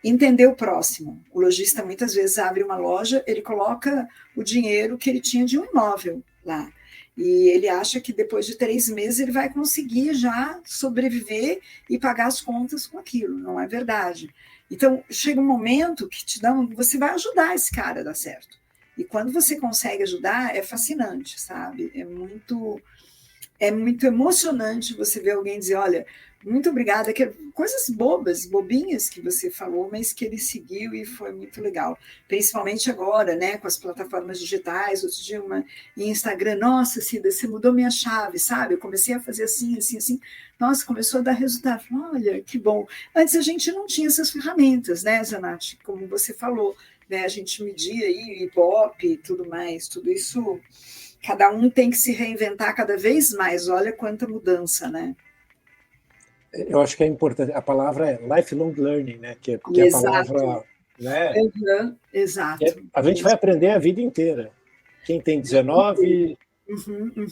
entender o próximo. O lojista muitas vezes abre uma loja, ele coloca o dinheiro que ele tinha de um imóvel lá, e ele acha que depois de 3 meses ele vai conseguir já sobreviver e pagar as contas com aquilo. Não é verdade. Então, chega um momento que você vai ajudar esse cara a dar certo. E quando você consegue ajudar, é fascinante, sabe? É muito emocionante você ver alguém dizer, olha, muito obrigada, que coisas bobinhas que você falou, mas que ele seguiu e foi muito legal. Principalmente agora, né, com as plataformas digitais, outro dia em Instagram, nossa, Cida, você mudou minha chave, sabe? Eu comecei a fazer assim, assim, assim. Nossa, começou a dar resultado. Olha, que bom. Antes a gente não tinha essas ferramentas, né, Zanatti? Como você falou, né, a gente media aí Ibope e tudo mais, tudo isso, cada um tem que se reinventar cada vez mais. Olha quanta mudança, né? Eu acho que é importante, a palavra é lifelong learning, né? Que é a palavra, né? Exato. A gente vai aprender a vida inteira. Quem tem 19,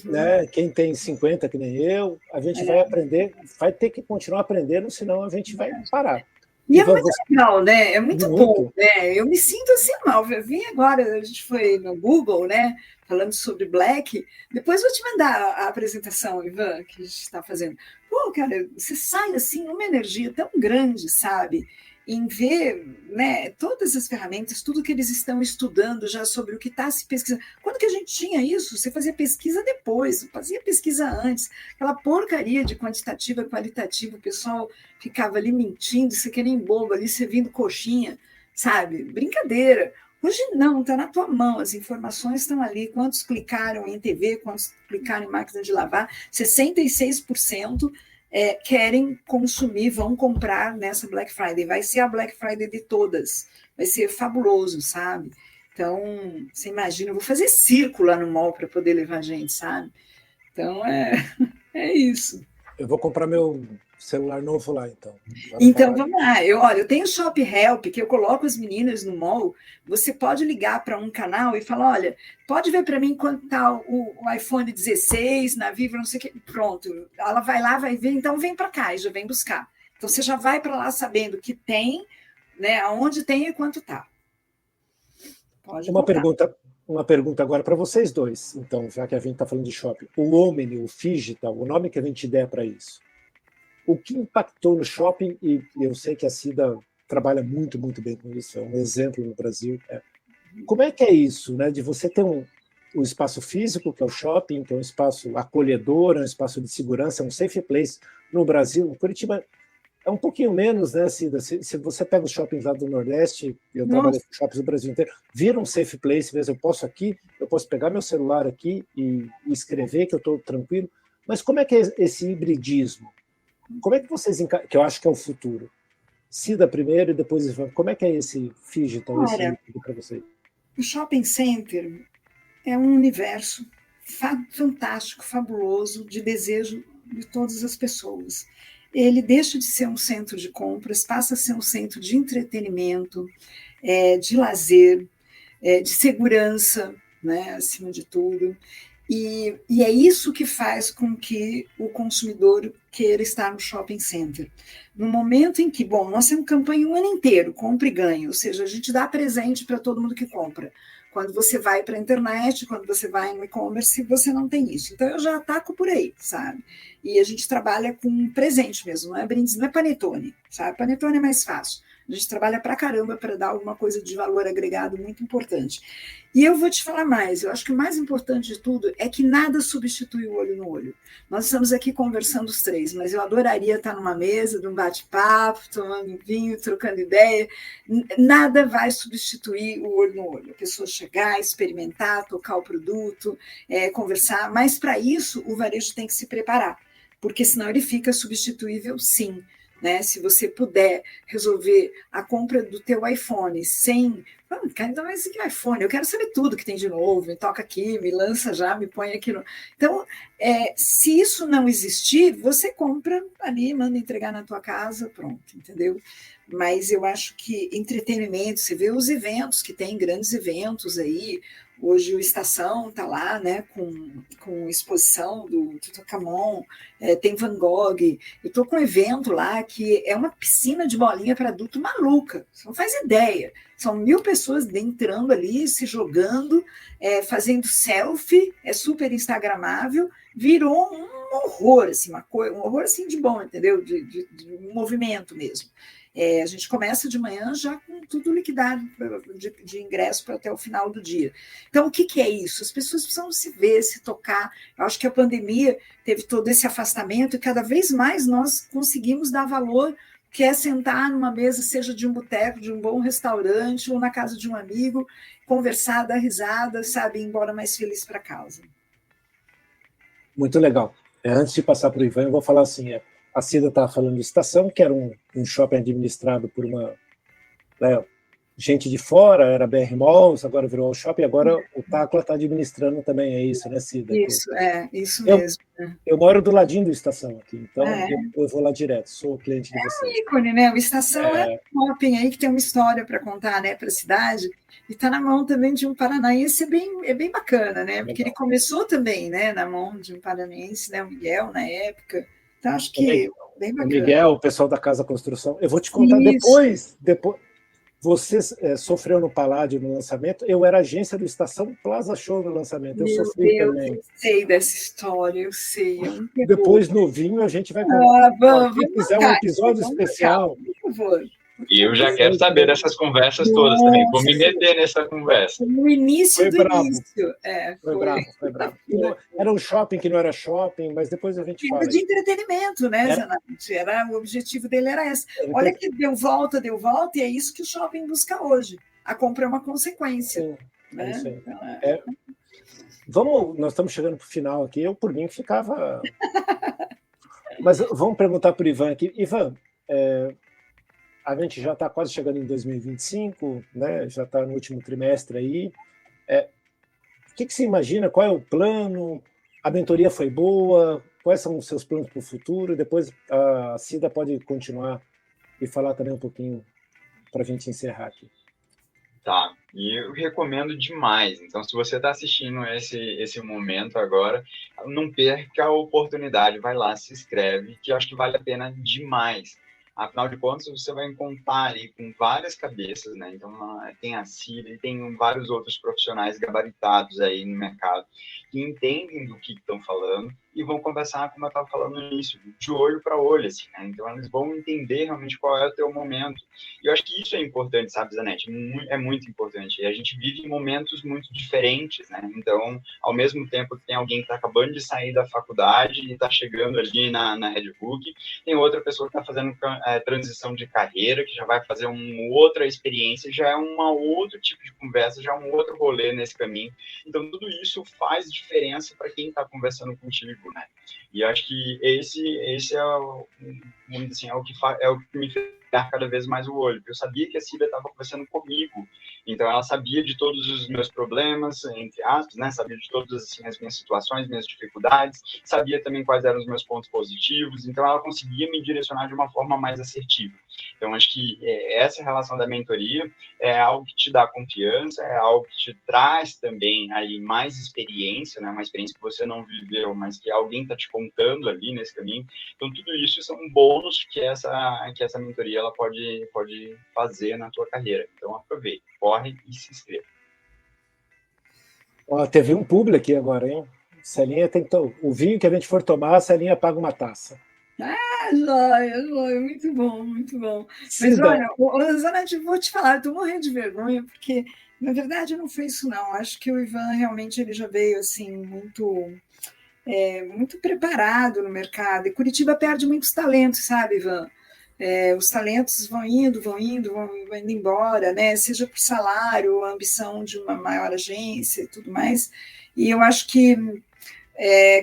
né? Quem tem 50, que nem eu, a gente vai aprender, vai ter que continuar aprendendo, senão a gente vai parar. E é muito legal, né? É muito bom, né? Eu me sinto assim mal. Eu vim agora, a gente foi no Google, né? Falando sobre Black. Depois vou te mandar a apresentação, Ivan, que a gente está fazendo. Pô, cara, você sai assim, uma energia tão grande, sabe? Em ver, né, todas as ferramentas, tudo que eles estão estudando já sobre o que está se pesquisando. Quando que a gente tinha isso? Você fazia pesquisa depois, fazia pesquisa antes. Aquela porcaria de quantitativa, qualitativa, o pessoal ficava ali mentindo, você que nem bobo ali, servindo coxinha, sabe? Brincadeira. Hoje não, está na tua mão, as informações estão ali. Quantos clicaram em TV, quantos clicaram em máquina de lavar? 66% querem consumir, vão comprar nessa Black Friday. Vai ser a Black Friday de todas. Vai ser fabuloso, sabe? Então, você imagina, eu vou fazer circo lá no mall para poder levar gente, sabe? Então, é isso. Eu vou comprar meu celular novo lá, então. Então, vamos lá. Eu tenho Shop Help, que eu coloco as meninas no mall. Você pode ligar para um canal e falar, olha, pode ver para mim quanto está o iPhone 16 na Vivo, não sei o que. Pronto, ela vai lá, vai ver, então vem para cá e já vem buscar. Então, você já vai para lá sabendo que tem, né, aonde tem e quanto está. Uma pergunta agora para vocês dois, então, já que a gente está falando de shopping. O Omni, o Phygital, o nome que a gente der para isso, o que impactou no shopping, e eu sei que a Cida trabalha muito, muito bem com isso, é um exemplo no Brasil. Como é que é isso, né, de você ter um espaço físico, que é o shopping, que é um espaço acolhedor, é um espaço de segurança, é um safe place no Brasil. Curitiba é um pouquinho menos, né, Cida? Se você pega os shoppings lá do Nordeste, eu trabalho com shoppings do Brasil inteiro, vira um safe place, mesmo, eu posso pegar meu celular aqui e escrever que eu estou tranquilo, mas como é que é esse hibridismo? Como é que vocês que eu acho que é o futuro? Cida primeiro e depois Ivan. Como é que é esse Phygital, esse híbrido para vocês? O shopping center é um universo fantástico, fabuloso, de desejo de todas as pessoas. Ele deixa de ser um centro de compras, passa a ser um centro de entretenimento, de lazer, de segurança, né, acima de tudo. E é isso que faz com que o consumidor queira estar no shopping center. No momento em que, nós temos campanha o ano inteiro, compra e ganha, ou seja, a gente dá presente para todo mundo que compra. Quando você vai para a internet, quando você vai no e-commerce, você não tem isso. Então, eu já ataco por aí, sabe? E a gente trabalha com presente mesmo, não é brindes, não é panetone, sabe? Panetone é mais fácil. A gente trabalha pra caramba para dar alguma coisa de valor agregado muito importante. E eu vou te falar mais, eu acho que o mais importante de tudo é que nada substitui o olho no olho. Nós estamos aqui conversando os três, mas eu adoraria estar numa mesa, de um bate-papo, tomando vinho, trocando ideia. Nada vai substituir o olho no olho. A pessoa chegar, experimentar, tocar o produto, conversar, mas para isso o varejo tem que se preparar, porque senão ele fica substituível sim. Né? Se você puder resolver a compra do teu iPhone sem... Então, mas que iPhone? Eu quero saber tudo que tem de novo, me toca aqui, me lança já, me põe aqui. Então, se isso não existir, você compra ali, manda entregar na tua casa, pronto, entendeu? Mas eu acho que entretenimento, você vê os eventos, que tem grandes eventos aí. Hoje o Estação está lá, né, com exposição do Tutankhamon, tem Van Gogh. Eu estou com um evento lá que é uma piscina de bolinha para adulto maluca, você não faz ideia. São 1000 pessoas entrando ali, se jogando, fazendo selfie, é super instagramável, virou um horror, assim, um horror assim, de bom, entendeu? De movimento mesmo. A gente começa de manhã já com tudo liquidado de ingresso para até o final do dia. Então, o que é isso? As pessoas precisam se ver, se tocar. Eu acho que a pandemia teve todo esse afastamento e cada vez mais nós conseguimos dar valor, que é sentar numa mesa, seja de um boteco, de um bom restaurante ou na casa de um amigo, conversar, dar risada, sabe, ir embora mais feliz para casa. Muito legal. Antes de passar para o Ivan, eu vou falar assim, a Cida estava falando de Estação, que era um shopping administrado por uma gente de fora, era BR Malls, agora virou o shopping, agora o Tacla está administrando também, é isso, né, Cida? Isso, isso mesmo. Eu moro do ladinho do Estação aqui, então eu vou lá direto, sou cliente de vocês. É um ícone, né? O Estação é um shopping aí que tem uma história para contar, né, para a cidade, e está na mão também de um paranaense, é bem bacana, né? Porque ele começou também, né, na mão de um paranaense, né, o Miguel, na época. Então, acho que bem bacana. O Miguel, o pessoal da Casa Construção. Eu vou te contar depois. Você sofreu no Paládio no lançamento, eu era agência do Estação Plaza Show no lançamento. Eu sofri também. Eu sei dessa história, eu sei. Depois no vinho a gente vai contar. Se quiser um episódio especial. Por favor. E eu já quero saber dessas conversas todas também. Vou me meter nessa conversa. No início do início. Foi bravo. Era um shopping que não era shopping, mas depois a gente fala. De entretenimento, né, Zanatti? O objetivo dele era esse. Olha que deu volta, e é isso que o shopping busca hoje. A compra é uma consequência. Sim, né? Isso aí. Nós estamos chegando para o final aqui. Eu, por mim, ficava... Mas vamos perguntar para o Ivan aqui. Ivan, a gente já está quase chegando em 2025, né? Já está no último trimestre aí. O que você imagina? Qual é o plano? A mentoria foi boa? quais são os seus planos para o futuro, e depois a Cida pode continuar e falar também um pouquinho para a gente encerrar aqui. Tá, e eu recomendo demais. Então, se você está assistindo esse momento agora, não perca a oportunidade, vai lá, se inscreve, que eu acho que vale a pena demais. Afinal de contas, você vai encontrar ali com várias cabeças, né? Então, tem a Cida e tem vários outros profissionais gabaritados aí no mercado que entendem do que estão falando e vão conversar, como eu estava falando no início, de olho para olho, assim, né? Então, eles vão entender realmente qual é o teu momento. E eu acho que isso é importante, sabe, Zanetti? É muito importante. E a gente vive em momentos muito diferentes, né? Então, ao mesmo tempo que tem alguém que está acabando de sair da faculdade e está chegando ali na Redbook, tem outra pessoa que está fazendo transição de carreira, que já vai fazer uma outra experiência, já é um outro tipo de conversa, já é um outro rolê nesse caminho. Então, tudo isso faz diferença para quem está conversando contigo, né? E acho que esse é o que me fez cada vez mais o olho, porque eu sabia que a Cida estava conversando comigo, então ela sabia de todos os meus problemas, entre aspas, né, sabia de todas assim, as minhas situações, minhas dificuldades, sabia também quais eram os meus pontos positivos, então ela conseguia me direcionar de uma forma mais assertiva. Então acho que essa relação da mentoria é algo que te dá confiança, é algo que te traz também aí mais experiência, né, uma experiência que você não viveu, mas que alguém está te contando ali nesse caminho. Então tudo isso são bônus que essa mentoria ela pode fazer na tua carreira. Então aproveite, corre e se inscreva. Ó, teve um publi aqui agora, hein? Celinha tem que o vinho que a gente for tomar, a Celinha paga uma taça. Joia, muito bom, muito bom. Mas olha, Zanetti, vou te falar, eu tô morrendo de vergonha, porque na verdade não foi isso não. Acho que o Ivan realmente ele já veio assim muito preparado no mercado. E Curitiba perde muitos talentos, sabe, Ivan? Os talentos vão indo embora, né? Seja por salário, a ambição de uma maior agência e tudo mais. E eu acho que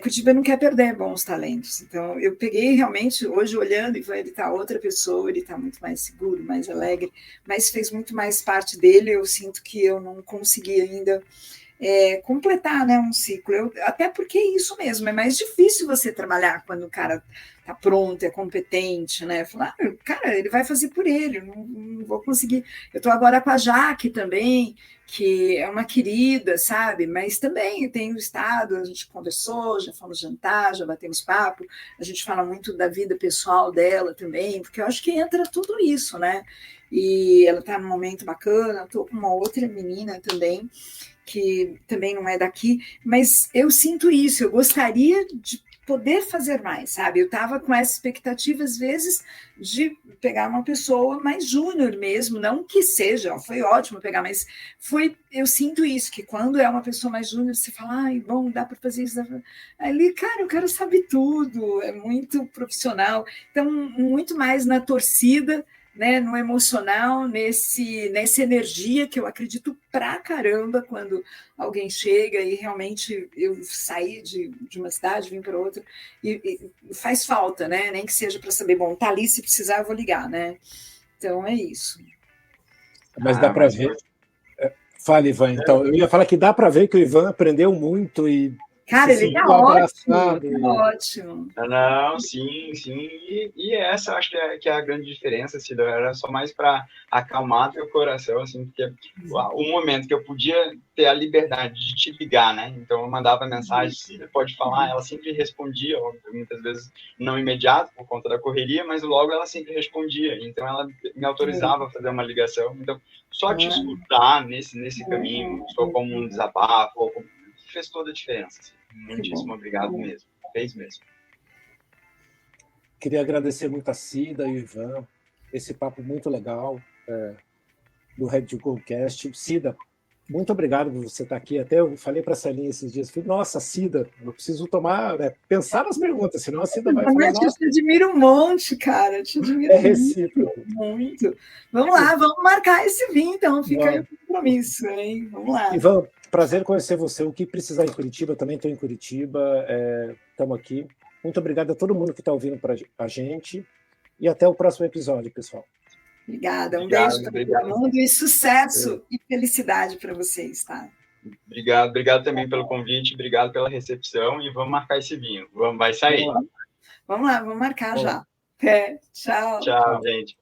Curitiba não quer perder bons talentos. Então, eu peguei realmente, hoje olhando, ele está outra pessoa, ele está muito mais seguro, mais alegre, mas fez muito mais parte dele. Eu sinto que eu não consegui ainda completar, né, um ciclo. Até porque é isso mesmo, é mais difícil você trabalhar quando o cara está pronto, é competente, né? Falar, cara, ele vai fazer por ele, não vou conseguir. Eu estou agora com a Jaque também, que é uma querida, sabe? Mas também tem o estado, a gente conversou, já fomos jantar, já batemos papo, a gente fala muito da vida pessoal dela também, porque eu acho que entra tudo isso, né? E ela está num momento bacana, estou com uma outra menina também, que também não é daqui, mas eu sinto isso, eu gostaria de poder fazer mais, sabe? Eu estava com essa expectativa, às vezes, de pegar uma pessoa mais júnior mesmo, não que seja, foi ótimo pegar, mas eu sinto isso, que quando é uma pessoa mais júnior, você fala, ai, bom, dá para fazer isso, ali, cara, o cara sabe tudo, é muito profissional, então, muito mais na torcida, né, no emocional, nessa energia que eu acredito pra caramba quando alguém chega e realmente eu saí de uma cidade, vim para outra, e faz falta, né? Nem que seja para saber, bom, tá ali, se precisar eu vou ligar, né? Então é isso. Mas dá para ver. Fala, Ivan, então. Eu ia falar que dá para ver que o Ivan aprendeu muito e cara, ele tá ótimo. Não, sim. E essa acho que é a grande diferença, Cida. Era só mais para acalmar teu coração, assim, porque o momento que eu podia ter a liberdade de te ligar, né? Então eu mandava mensagem, Cida, pode falar, ela sempre respondia, muitas vezes não imediato por conta da correria, mas logo ela sempre respondia. Então ela me autorizava a fazer uma ligação. Então só te escutar nesse caminho, só como um desabafo, fez toda a diferença. Assim. Muitíssimo obrigado mesmo. Fez mesmo. Queria agradecer muito a Cida e o Ivan, esse papo muito legal do Red Go Cast. Cida, muito obrigado por você estar aqui. Até eu falei para a Celinha esses dias, falei, nossa, Cida, eu preciso pensar nas perguntas, senão a Cida vai falar. Eu te admiro um monte, cara. Te admiro recíproco. Muito. Vamos lá, vamos marcar esse vinho, então. Fica aí o compromisso, hein? Vamos lá. Ivan, prazer conhecer você. O que precisar em Curitiba, também estou em Curitiba. Estamos aqui. Muito obrigado a todo mundo que está ouvindo a gente. E até o próximo episódio, pessoal. Obrigada. Beijo para todo mundo e sucesso e felicidade para vocês, tá? Obrigado também pelo convite, obrigado pela recepção e vamos marcar esse vinho. Vai sair. Vamos lá, vamos marcar já. Tchau. Tchau, gente.